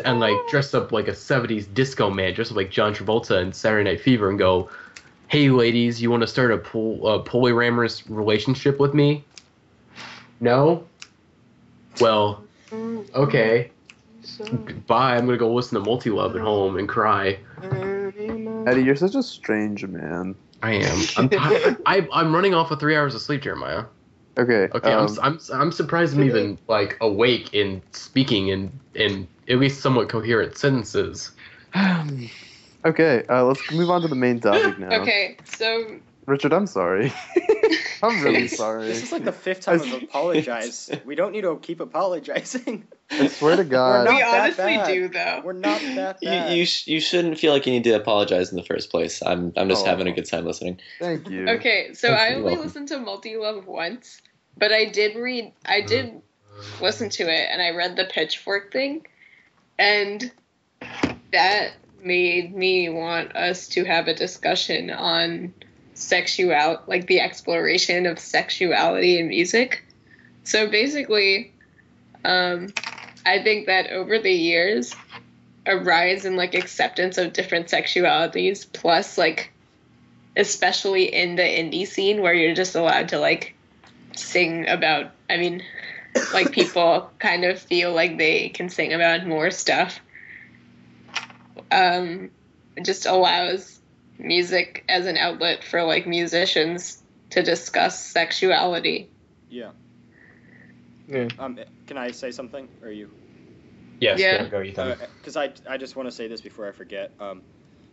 and like dress up like a 70s disco man, dress up like John Travolta in Saturday Night Fever and go, hey ladies, you want to start a polyamorous relationship with me? No? Well, okay. Bye, I'm going to go listen to Multi-Love at home and cry. Eddie, you're such a strange man. I am. I'm running off of 3 hours of sleep, Jeremiah. Okay. I'm surprised I'm even like awake and speaking in at least somewhat coherent sentences. Okay, let's move on to the main topic now. Okay, so Richard, I'm sorry. I'm really sorry. This is like the 5th time I've apologized. We don't need to keep apologizing. I swear to God. We honestly do, though. We're not that bad. You shouldn't feel like you need to apologize in the first place. I'm just having a good time listening. Thank you. Okay, so I only listened to Multi-Love once, but I did listen to it, and I read the Pitchfork thing, and that made me want us to have a discussion on sexuality, like the exploration of sexuality in music. So basically, I think that over the years, a rise in like acceptance of different sexualities, plus like, especially in the indie scene where you're just allowed to like sing about, I mean, like people kind of feel like they can sing about more stuff. It just allows music as an outlet for like musicians to discuss sexuality. Yeah. Yeah. Can I say something, or are you? Yes. Yeah. Go, Ethan. Because I just want to say this before I forget.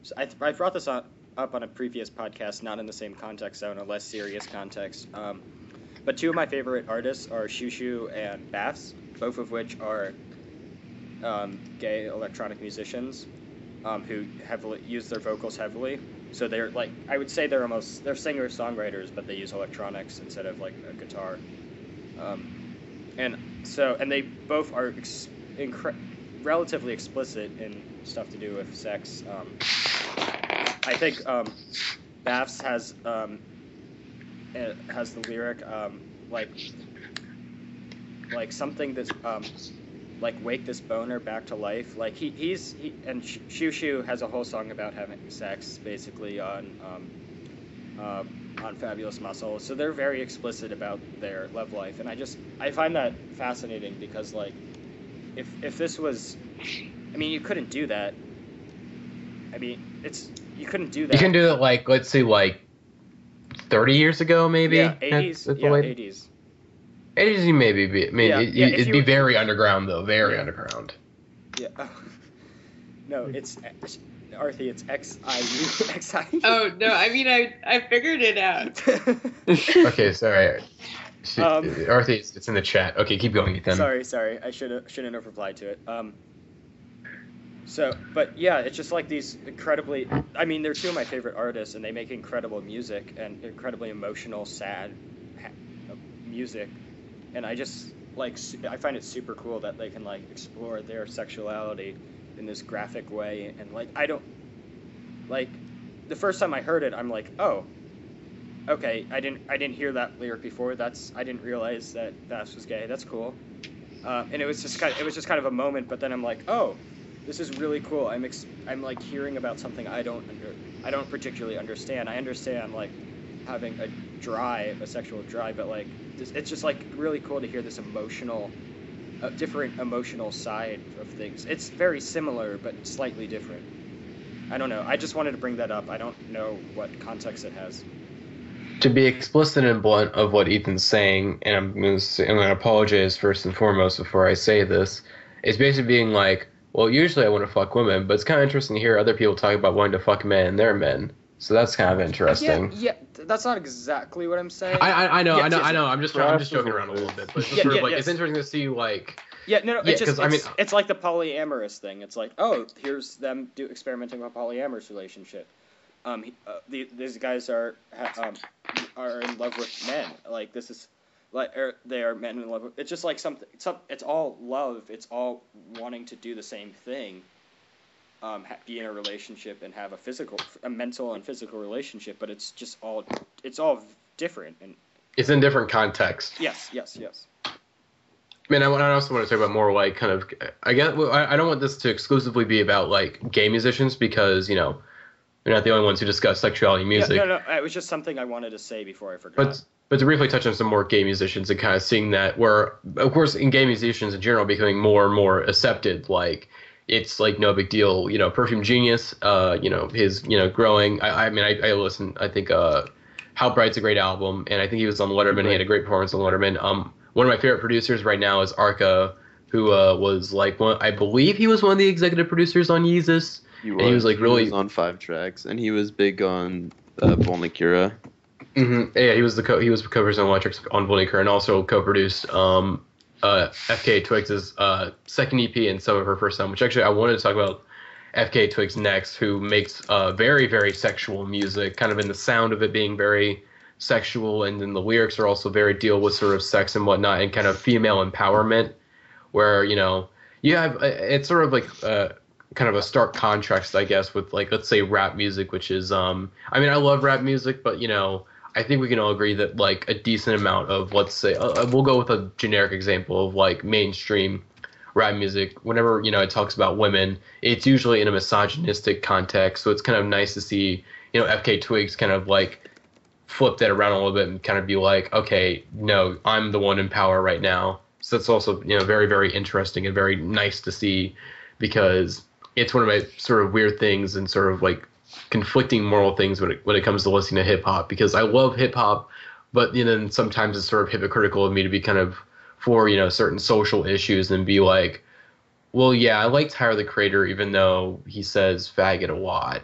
So I brought this up on a previous podcast, not in the same context, though, in a less serious context. But two of my favorite artists are Shushu and Baths, both of which are gay electronic musicians who heavily use their vocals heavily. So they're like, I would say they're singer-songwriters, but they use electronics instead of like a guitar. And they both are relatively explicit in stuff to do with sex. I think Baths has the lyric like something that's like wake this boner back to life. Like and Shushu has a whole song about having sex basically on Fabulous Muscle. So they're very explicit about their love life, and I find that fascinating because like if this was, I mean, you couldn't do that. I mean, you couldn't do that. You can do it like, let's say like 30 years ago maybe. Yeah, 80s. Yeah, 80s. 80s you maybe be. I mean, it'd be very underground though, very underground. Yeah. No, it's Arthi. It's XIU. Oh no, I mean I figured it out. Okay, sorry. Arthi, it's in the chat. Okay, keep going, Ethan. Sorry. I shouldn't have replied to it. But yeah, it's just like these incredibly. I mean, they're two of my favorite artists, and they make incredible music and incredibly emotional, sad music. And I just I find it super cool that they can like explore their sexuality in this graphic way. And like I don't like the first time I heard it, I'm like, oh, okay, I didn't hear that lyric before. I didn't realize that Bass was gay. That's cool. And it was just kind of a moment. But then I'm like, oh, this is really cool. I'm like hearing about something I don't particularly understand. I understand like having a sexual drive, but like it's just like really cool to hear this different emotional side of things. It's very similar but slightly different. I don't know. I just wanted to bring that up. I don't know what context it has. To be explicit and blunt of what Ethan's saying, and I'm going to apologize first and foremost before I say this, it's basically being like, well, usually I want to fuck women, but it's kind of interesting to hear other people talk about wanting to fuck men and they're men. So that's kind of interesting. Yeah, that's not exactly what I'm saying. I know. I'm just joking around a little bit, but it's sort of like it's interesting to see like. Yeah, no, it's like the polyamorous thing. It's like, oh, here's them experimenting with a polyamorous relationship. These guys are in love with men. Like this is like they are men in love with. It's just like something. It's all love. It's all wanting to do the same thing. Be in a relationship and have a mental and physical relationship, but it's all different and it's in different contexts. Yes. I mean, I also want to talk about more like kind of. I don't want this to exclusively be about like gay musicians because they're not the only ones who discuss sexuality in music. No, it was just something I wanted to say before I forgot. But to briefly touch on some more gay musicians and kind of seeing that where, of course, in gay musicians in general becoming more and more accepted, like it's like no big deal. Perfume Genius, his growing. I listen. I think How Bright's a great album, and I think he was on Letterman. He had a great performance on Letterman. One of my favorite producers right now is Arthi, who was like I believe he was one of the executive producers on Yeezus. He was on 5 tracks, and he was big on Volnicura. Mm-hmm. Yeah, he was co-produced on Electrics on Volnicura, and also co-produced FKA Twigs' second EP and some of her first album. Which actually I wanted to talk about FKA Twigs next, who makes very very sexual music, kind of in the sound of it being very sexual, and then the lyrics are also very deal with sort of sex and whatnot, and kind of female empowerment, where you have it's sort of like kind of a stark contrast, I guess, with like let's say rap music, which is I love rap music, but I think we can all agree that like a decent amount of, let's say we'll go with a generic example of like mainstream rap music, whenever it talks about women, it's usually in a misogynistic context. So it's kind of nice to see FK Twigs kind of like flip that around a little bit and kind of be like, okay, no, I'm the one in power right now. So that's also very very interesting and very nice to see, because it's one of my sort of weird things and sort of like conflicting moral things when it comes to listening to hip hop, because I love hip hop, but then sometimes it's sort of hypocritical of me to be kind of for certain social issues and be like, well, yeah, I like Tyler the Creator even though he says faggot a lot,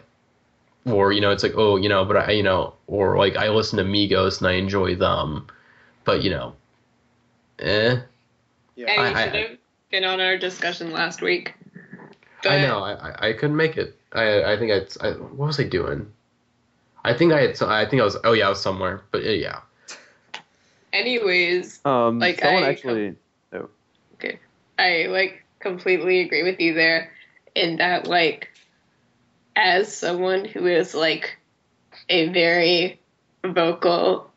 or it's like, oh, but I or like I listen to Migos and I enjoy them, but Yeah. And you should have been on our discussion last week. But I know I couldn't make it. I think what was I doing? I was somewhere, but yeah. Anyways, Okay. I completely agree with you there, in that as someone who is a very vocal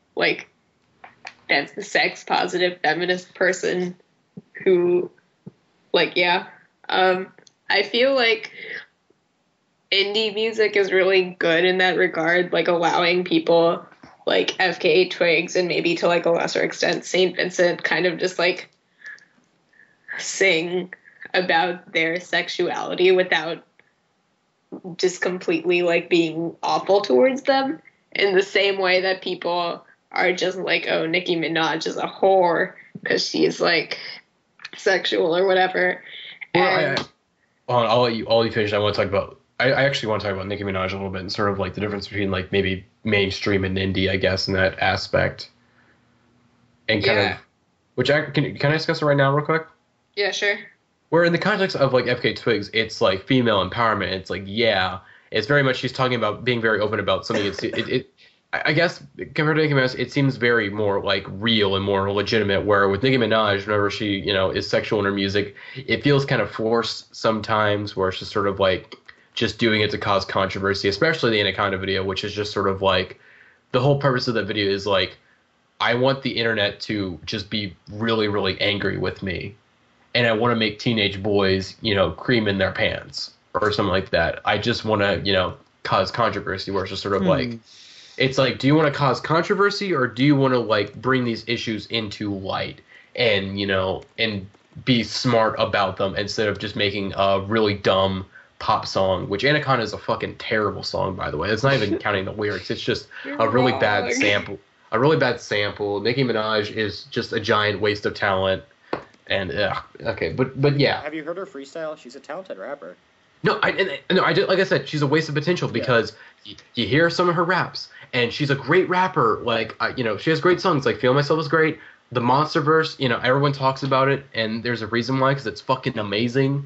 that's the sex positive feminist person who I feel like indie music is really good in that regard, allowing people like FKA Twigs and maybe to a lesser extent St. Vincent kind of just sing about their sexuality without just completely being awful towards them, in the same way that people are just oh, Nicki Minaj is a whore because she's sexual or whatever. I'll let you finish. I want to talk about. I actually want to talk about Nicki Minaj a little bit and sort of the difference between maybe mainstream and indie, I guess, in that aspect. And kind of, which can I discuss it right now, real quick? Yeah, sure. Where in the context of FK Twigs, it's female empowerment. It's it's very much she's talking about being very open about something. I guess compared to Nicki Minaj, it seems very more real and more legitimate. Where with Nicki Minaj, whenever she is sexual in her music, it feels kind of forced sometimes. Where it's just sort of just doing it to cause controversy, especially the Anaconda video, which is just sort of the whole purpose of that video is I want the internet to just be really really angry with me, and I want to make teenage boys cream in their pants or something like that. I just want to cause controversy, where it's just sort of it's do you want to cause controversy or do you want to bring these issues into light and and be smart about them instead of just making really dumb pop song, which Anaconda is a fucking terrible song, by the way. It's not even counting the lyrics. It's just a really bad sample. A really bad sample. Nicki Minaj is just a giant waste of talent. And okay, but yeah. Have you heard her freestyle? She's a talented rapper. No, I did. Like I said, she's a waste of potential because you hear some of her raps, and she's a great rapper. Like she has great songs. Like "Feel Myself" is great. The Monsterverse, everyone talks about it, and there's a reason why, because it's fucking amazing.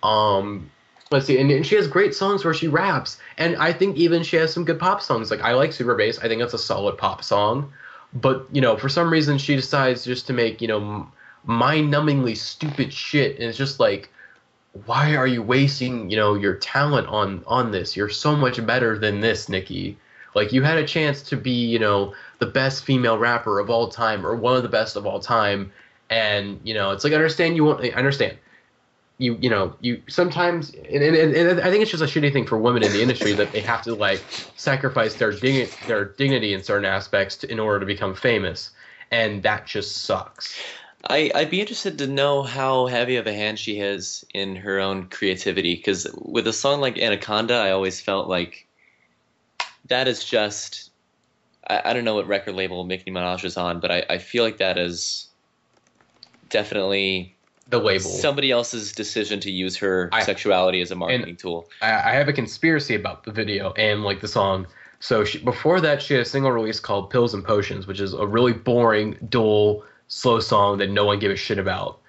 Let's see, and she has great songs where she raps, and I think even she has some good pop songs. Like I like Super Bass. I think that's a solid pop song, but for some reason she decides just to make mind-numbingly stupid shit, and it's just like, why are you wasting your talent on this? You're so much better than this, Nicki. Like, you had a chance to be the best female rapper of all time, or one of the best of all time, and it's like, I understand you sometimes, and I think it's just a shitty thing for women in the industry that they have to like sacrifice their dignity in certain aspects in order to become famous, and that just sucks. I'd be interested to know how heavy of a hand she has in her own creativity, because with a song like Anaconda, I always felt like that is just, I don't know what record label Nicki Minaj is on, but I feel like that is definitely the label, somebody else's decision to use her sexuality as a marketing tool. I have a conspiracy about the video and like the song. So before that, she had a single release called Pills and Potions, which is a really boring, dull, slow song that no one gave a shit about,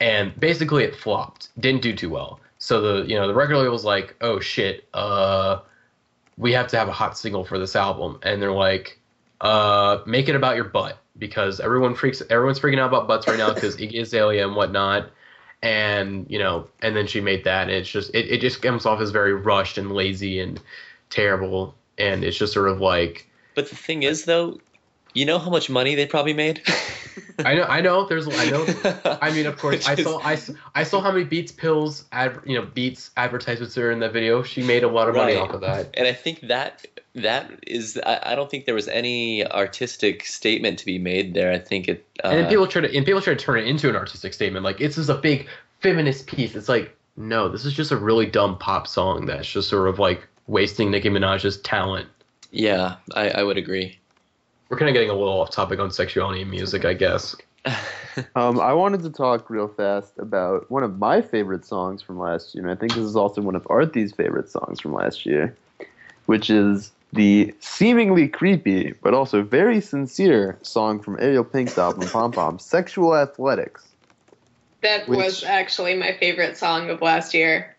and basically it flopped, didn't do too well. So the record label was like, oh shit, we have to have a hot single for this album, and they're like, make it about your butt, because everyone's freaking out about butts right now because Iggy Azalea and whatnot, and and then she made that, and it's just it just comes off as very rushed and lazy and terrible, and it's just sort of like. But the thing is, though, you know how much money they probably made? I know. I mean, of course, I saw how many Beats Beats advertisements are in that video. She made a lot of money off of that. And I think that is, I don't think there was any artistic statement to be made there. I think it. And then people try to turn it into an artistic statement. Like, this is a big feminist piece. It's like, no, this is just a really dumb pop song that's just sort of like wasting Nicki Minaj's talent. Yeah, I would agree. We're kind of getting a little off topic on sexuality and music, I guess. I wanted to talk real fast about one of my favorite songs from last year, and I think this is also one of Arthi's favorite songs from last year, which is the seemingly creepy but also very sincere song from Ariel Pink's album Pom Pom, Sexual Athletics. That was actually my favorite song of last year.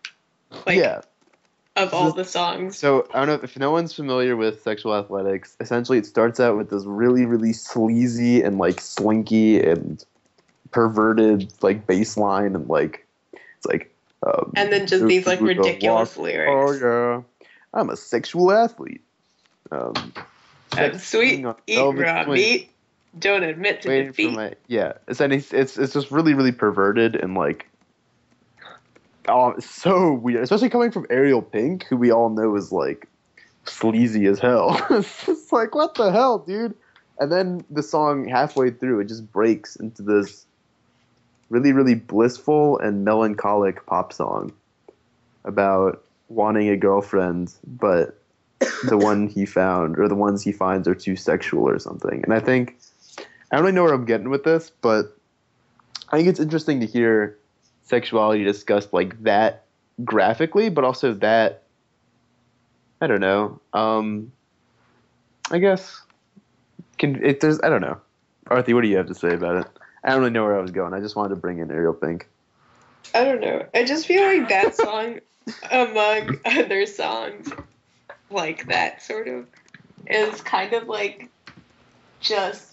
Of all the songs. So, I don't know if no one's familiar with Sexual Athletics. Essentially, it starts out with this really, really sleazy and like slinky and perverted like bass line, and like it's like. And then just these like ridiculous lyrics. Oh yeah, I'm a sexual athlete. I'm sweet, eat raw meat. Don't admit to defeat. It's just really, really perverted and like. Oh, it's so weird, especially coming from Ariel Pink, who we all know is like sleazy as hell. It's just like, what the hell, dude? And then the song halfway through, it just breaks into this really, really blissful and melancholic pop song about wanting a girlfriend, but the one he found, or the ones he finds, are too sexual or something. And I don't really know where I'm getting with this, but I think it's interesting to hear sexuality discussed like that graphically, but also that, I don't know, I guess I don't know. Arthi, what do you have to say about it? I don't really know where I was going. I just wanted to bring in Ariel Pink. I don't know. I just feel like that song, among other songs like that, sort of, is kind of like just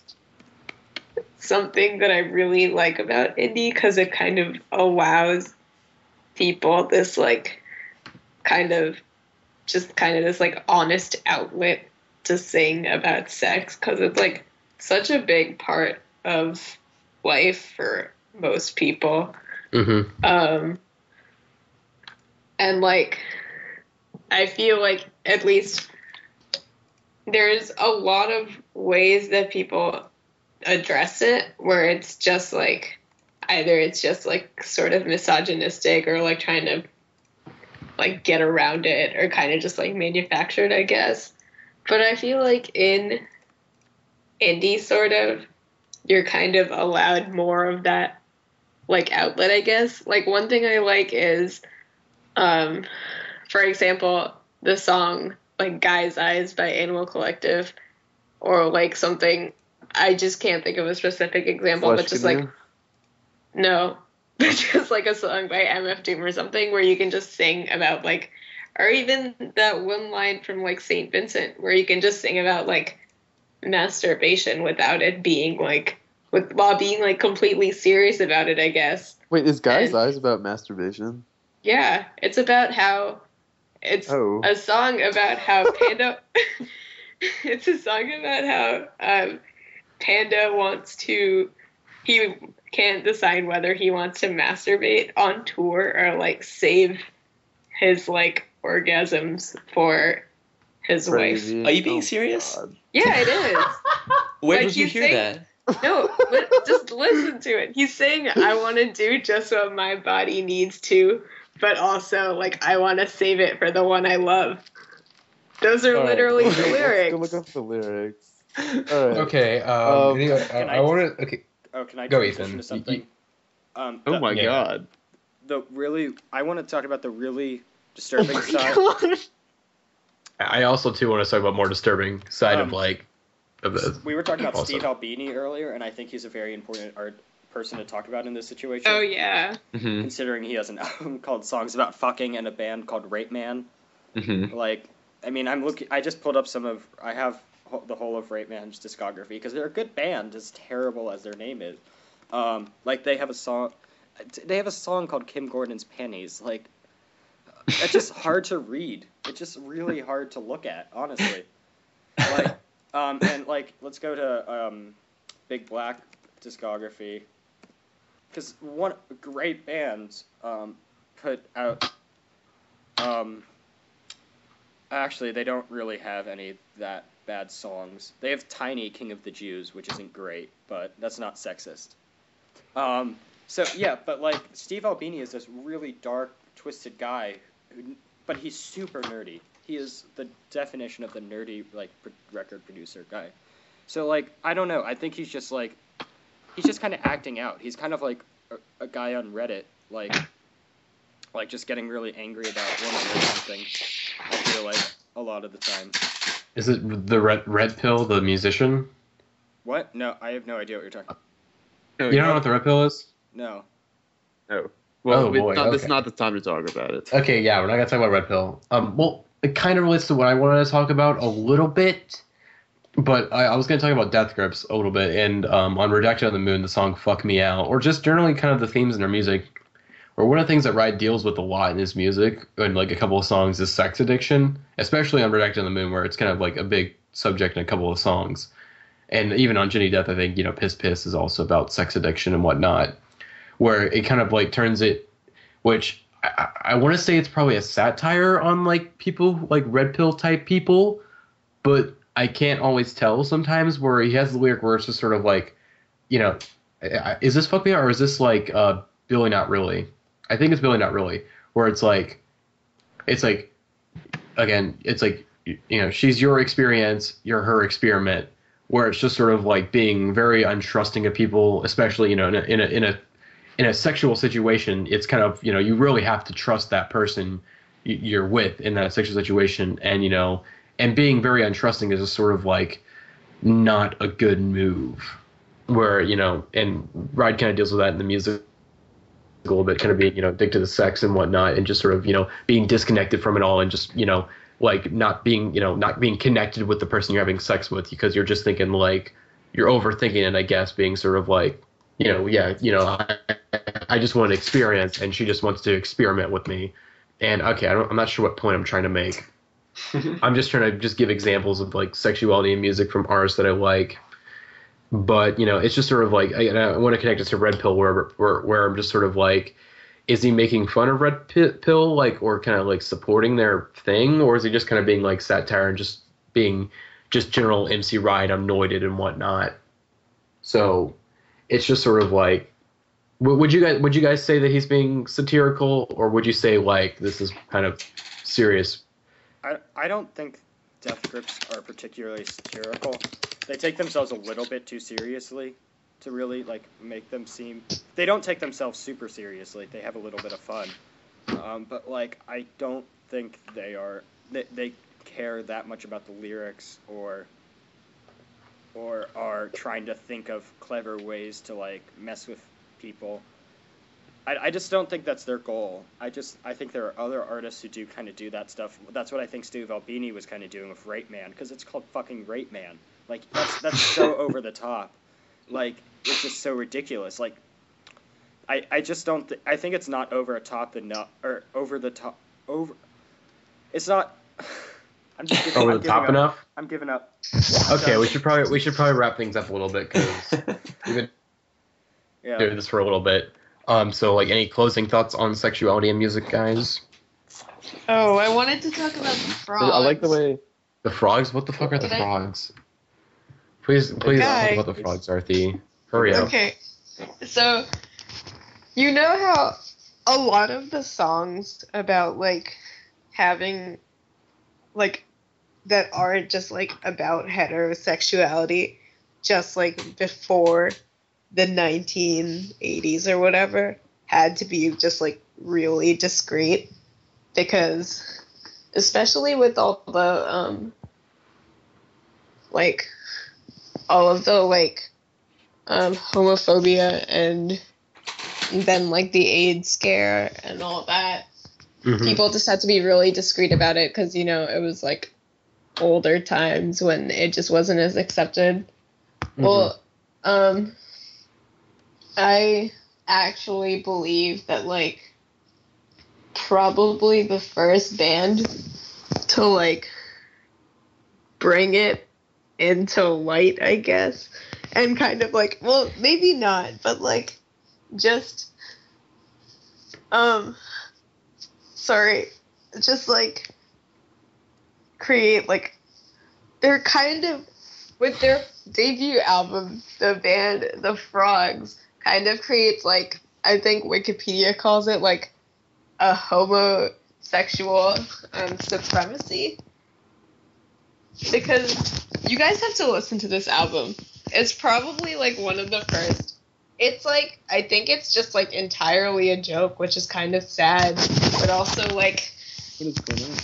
something that I really like about indie, because it kind of allows people this like kind of this like honest outlet to sing about sex, because it's like such a big part of life for most people. Mm-hmm. And like I feel like at least there's a lot of ways that people address it where it's just like either it's just like sort of misogynistic or like trying to like get around it or kind of just like manufactured, I guess. But I feel like in indie sort of, you're kind of allowed more of that like outlet, I guess. Like one thing I like is, for example, the song like Guy's Eyes by Animal Collective, or like something, I just can't think of a specific example, but just like, no, but just like a song by MF Doom or something where you can just sing about like, or even that one line from like Saint Vincent where you can just sing about like masturbation without it being like, while being like completely serious about it, I guess. Wait, is Guy's Eyes about masturbation? Yeah, it's about how, it's a song about how Panda, it's a song about how Panda wants to, he can't decide whether he wants to masturbate on tour or like save his like orgasms for his wife. Are you being serious? God. Yeah, it is. Where Like, did you hear that? No, just listen to it. He's saying, I want to do just what my body needs to, but also, like, I want to save it for the one I love. Those are literally the lyrics. Let's go look up the lyrics. All right. Okay. I want to. Okay. Oh, can I Go, transition Ethan. to something? Oh my God. I want to talk about the really disturbing side. I also too want to talk about more disturbing side of like. Of the, we were talking about also. Steve Albini earlier, and I think he's a very important person to talk about in this situation. Oh, yeah. Mm-hmm. Considering he has an album called Songs About Fucking and a band called Rape Man. Mm-hmm. Like, I mean, I just pulled up I have the whole of Rape Man's discography, because they're a good band, as terrible as their name is. Like, they have a song called Kim Gordon's Panties. Like, it's just hard to read. It's just really hard to look at, honestly. Like, and like, let's go to Big Black discography, because one great band put out. Actually, they don't really have any that bad songs. They have Tiny, King of the Jews, which isn't great, but that's not sexist. So yeah, but like Steve Albini is this really dark, twisted guy, but he's super nerdy. He is the definition of the nerdy like record producer guy. So like, I don't know. I think he's just kind of acting out. He's kind of like a guy on Reddit, like just getting really angry about women or something. I feel like a lot of the time. Is it the Red Pill, the musician? What? No, I have no idea what you're talking about. You don't know what the Red Pill is? No. No. Well, boy, it's not the time to talk about it. Okay, yeah, we're not gonna talk about Red Pill. Well, it kind of relates to what I wanted to talk about a little bit, but I was gonna talk about Death Grips a little bit, and on Redacted on the Moon, the song "Fuck Me Out," or just generally kind of the themes in their music. Or one of the things that Ride deals with a lot in his music, and like a couple of songs, is sex addiction, especially on Redacted on the Moon, where it's kind of like a big subject in a couple of songs. And even on Ginny Death, I think, Piss Piss is also about sex addiction and whatnot, where it kind of like turns it, which I want to say it's probably a satire on like people, like Red Pill type people, but I can't always tell sometimes, where he has the lyric where it's just sort of like, is this Fuck Me Out, or is this like Billy Not Really? I think it's Billy Not Really, where it's like, again, it's like, she's your experience, you're her experiment, where it's just sort of like being very untrusting of people, especially, in a sexual situation. It's kind of, you really have to trust that person you're with in that sexual situation, and, and being very untrusting is just sort of like not a good move, where, and Ride kind of deals with that in the music a little bit, kind of being, addicted to sex and whatnot, and just sort of, being disconnected from it all, and just, like not being connected with the person you're having sex with, because you're just thinking like you're overthinking it, I guess, being sort of like, I just want an experience, and she just wants to experiment with me. And okay, I'm not sure what point I'm trying to make. I'm just trying to just give examples of like sexuality and music from artists that I like. But, it's just sort of like, I want to connect it to Red Pill, where I'm just sort of like, is he making fun of Red Pill, like, or kind of like supporting their thing, or is he just kind of being like satire and just being just general MC Ride, anointed and whatnot? So it's just sort of like, Would you guys say that he's being satirical, or would you say like this is kind of serious? I don't think Death Grips are particularly satirical. They take themselves a little bit too seriously to really like make them seem. They don't take themselves super seriously. They have a little bit of fun, but like I don't think they care that much about the lyrics or are trying to think of clever ways to like mess with people. I just don't think that's their goal. I think there are other artists who do kind of do that stuff. That's what I think Stu Albini was kind of doing with Rape Man, because it's called fucking Rape Man. Like that's so over the top. Like it's just so ridiculous. Like I just don't. I think it's not over the top enough, or over the top over. It's not. I'm just giving, over the top up. enough. I'm giving up. Okay, we should probably wrap things up a little bit because we've been doing this for a little bit. So like any closing thoughts on sexuality and music, guys? Oh, I wanted to talk about the frogs. I like the way the frogs. What the fuck are the frogs? Please talk about the frogs, Arthi. Hurry up. Okay, so you know how a lot of the songs about like having like that aren't just like about heterosexuality, just like before the 1980s or whatever, had to be just like really discreet, because especially with all the like all of the like homophobia and then like the AIDS scare and all that, people just had to be really discreet about it, because you know it was like older times when it just wasn't as accepted. Well, I actually believe that, like, probably the first band to, like, bring it into light, I guess, and kind of, like, well, maybe not, but, like, just, just, like, create, like, they're kind of, with their debut album, the band, The Frogs, kind of creates, like, I think Wikipedia calls it, like, a homosexual supremacy. Because you guys have to listen to this album. It's probably, like, one of the first. It's, like, I think it's just, like, entirely a joke, which is kind of sad. But also, like, what is going on?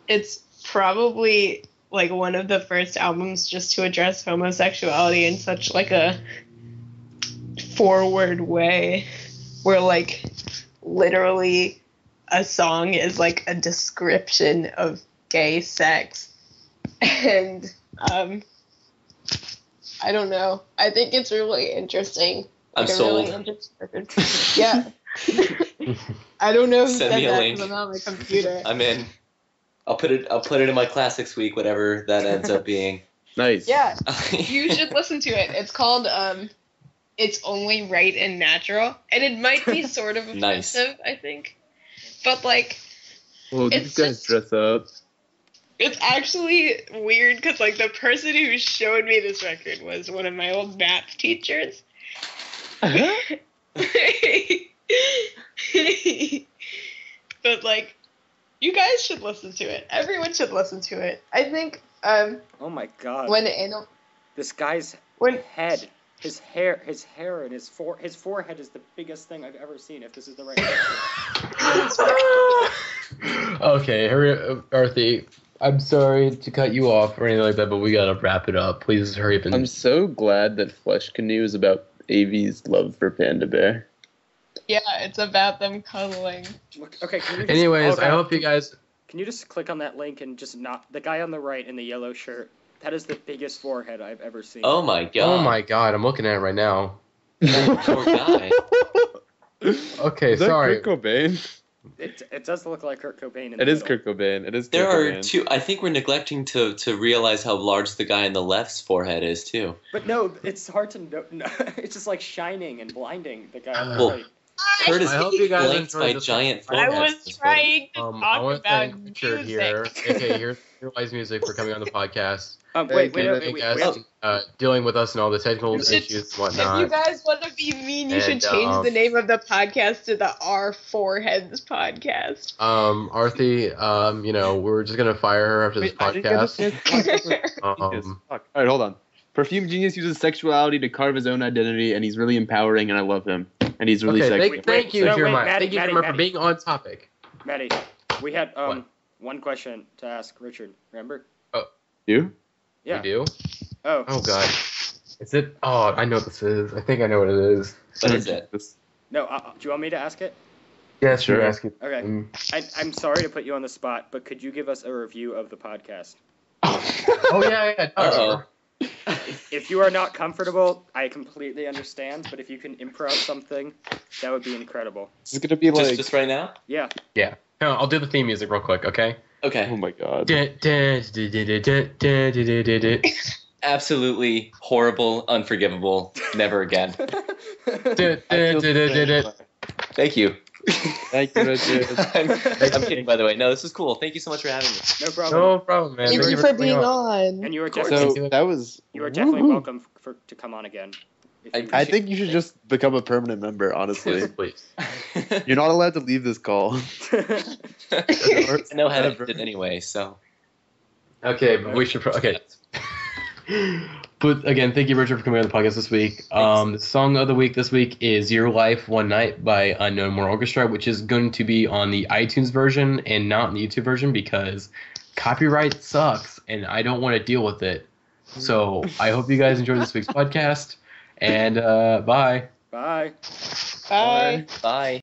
It's probably, like, one of the first albums just to address homosexuality in such, like, a forward way, where, like, literally a song is, like, a description of gay sex. And, I don't know. I think it's really interesting. I'm like, sold. Really interesting. Yeah. I don't know who Send said me a that link. because I'm on my computer. I'm in. I'll put it in my classics week, whatever that ends up being. Nice. Yeah. You should listen to it. It's called It's Only Right and Natural. And it might be sort of Nice. offensive, I think. But, like, Well, these it's guys just- dress up. it's actually weird because, like, the person who showed me this record was one of my old math teachers. But, like, you guys should listen to it. Everyone should listen to it. I think, Oh my god. when This guy's When- head, his hair, and his forehead is the biggest thing I've ever seen. If this is the right picture. Okay, hurry up, Arthi. I'm sorry to cut you off or anything like that, but we gotta wrap it up. Please hurry up and. I'm so glad that Flesh Canoe is about AV's love for Panda Bear. yeah, it's about them cuddling. Look, okay. Can you just, Anyways, okay, I hope you guys. Can you just click on that link and just not the guy on the right in the yellow shirt? That is the biggest forehead I've ever seen. Oh my god. Oh my god, I'm looking at it right now. Poor guy. Okay, Is that sorry. Kurt Cobain? It does look like Kurt Cobain. It is Kurt Cobain. It is There Kurt are Cobain. two. I think we're neglecting to realize how large the guy in the left's forehead is too. But no, it's hard to know. No, it's just like shining and blinding the guy on the Well, right. Kurt is I hope you guys flanked enjoyed by this. giant I foreheads. was trying to I talk want to about thank Richard music. here. Okay, Realize Music for coming on the podcast. Wait, dealing with us and all the technical issues and If whatnot. you guys want to be mean, you should change the name of the podcast to the R Foreheads Podcast. Arthi, we're just gonna fire her after this podcast. All right, hold on. Perfume Genius uses sexuality to carve his own identity, and he's really empowering, and I love him. And he's really sexy. Thank you, Jeremiah, for being on topic. Matty, we had one question to ask Richard. Remember? Oh, you? Yeah. We do? Oh. Oh God. Is it? Oh, I know what this is. I think I know what it is. What is it? No. Do you want me to ask it? Yeah, sure. Ask it. Okay. I'm sorry to put you on the spot, but could you give us a review of the podcast? Oh yeah. Uh-oh. If you are not comfortable, I completely understand. But if you can improv something, that would be incredible. This is gonna be like just right now. Yeah. Yeah. No, I'll do the theme music real quick, okay? Okay. Oh my God. Absolutely horrible, unforgivable. Never again. Thank you. Thank you, Richard. I'm kidding, by the way. No, this is cool. Thank you so much for having me. No problem. No problem, man. Thank you for being on. And you are So definitely that was. you are definitely welcome to come on again. I think you should just become a permanent member. Honestly, Please. you're not allowed to leave this call. I know how to do it anyway, so. Okay, but we should. Okay. But again, thank you, Richard, for coming on the podcast this week. The song of the week this week is "Your Life One Night" by Unknown Mortal Orchestra, which is going to be on the iTunes version and not on the YouTube version because copyright sucks and I don't want to deal with it. So I hope you guys enjoyed this week's podcast, and bye. Bye. Bye. Bye.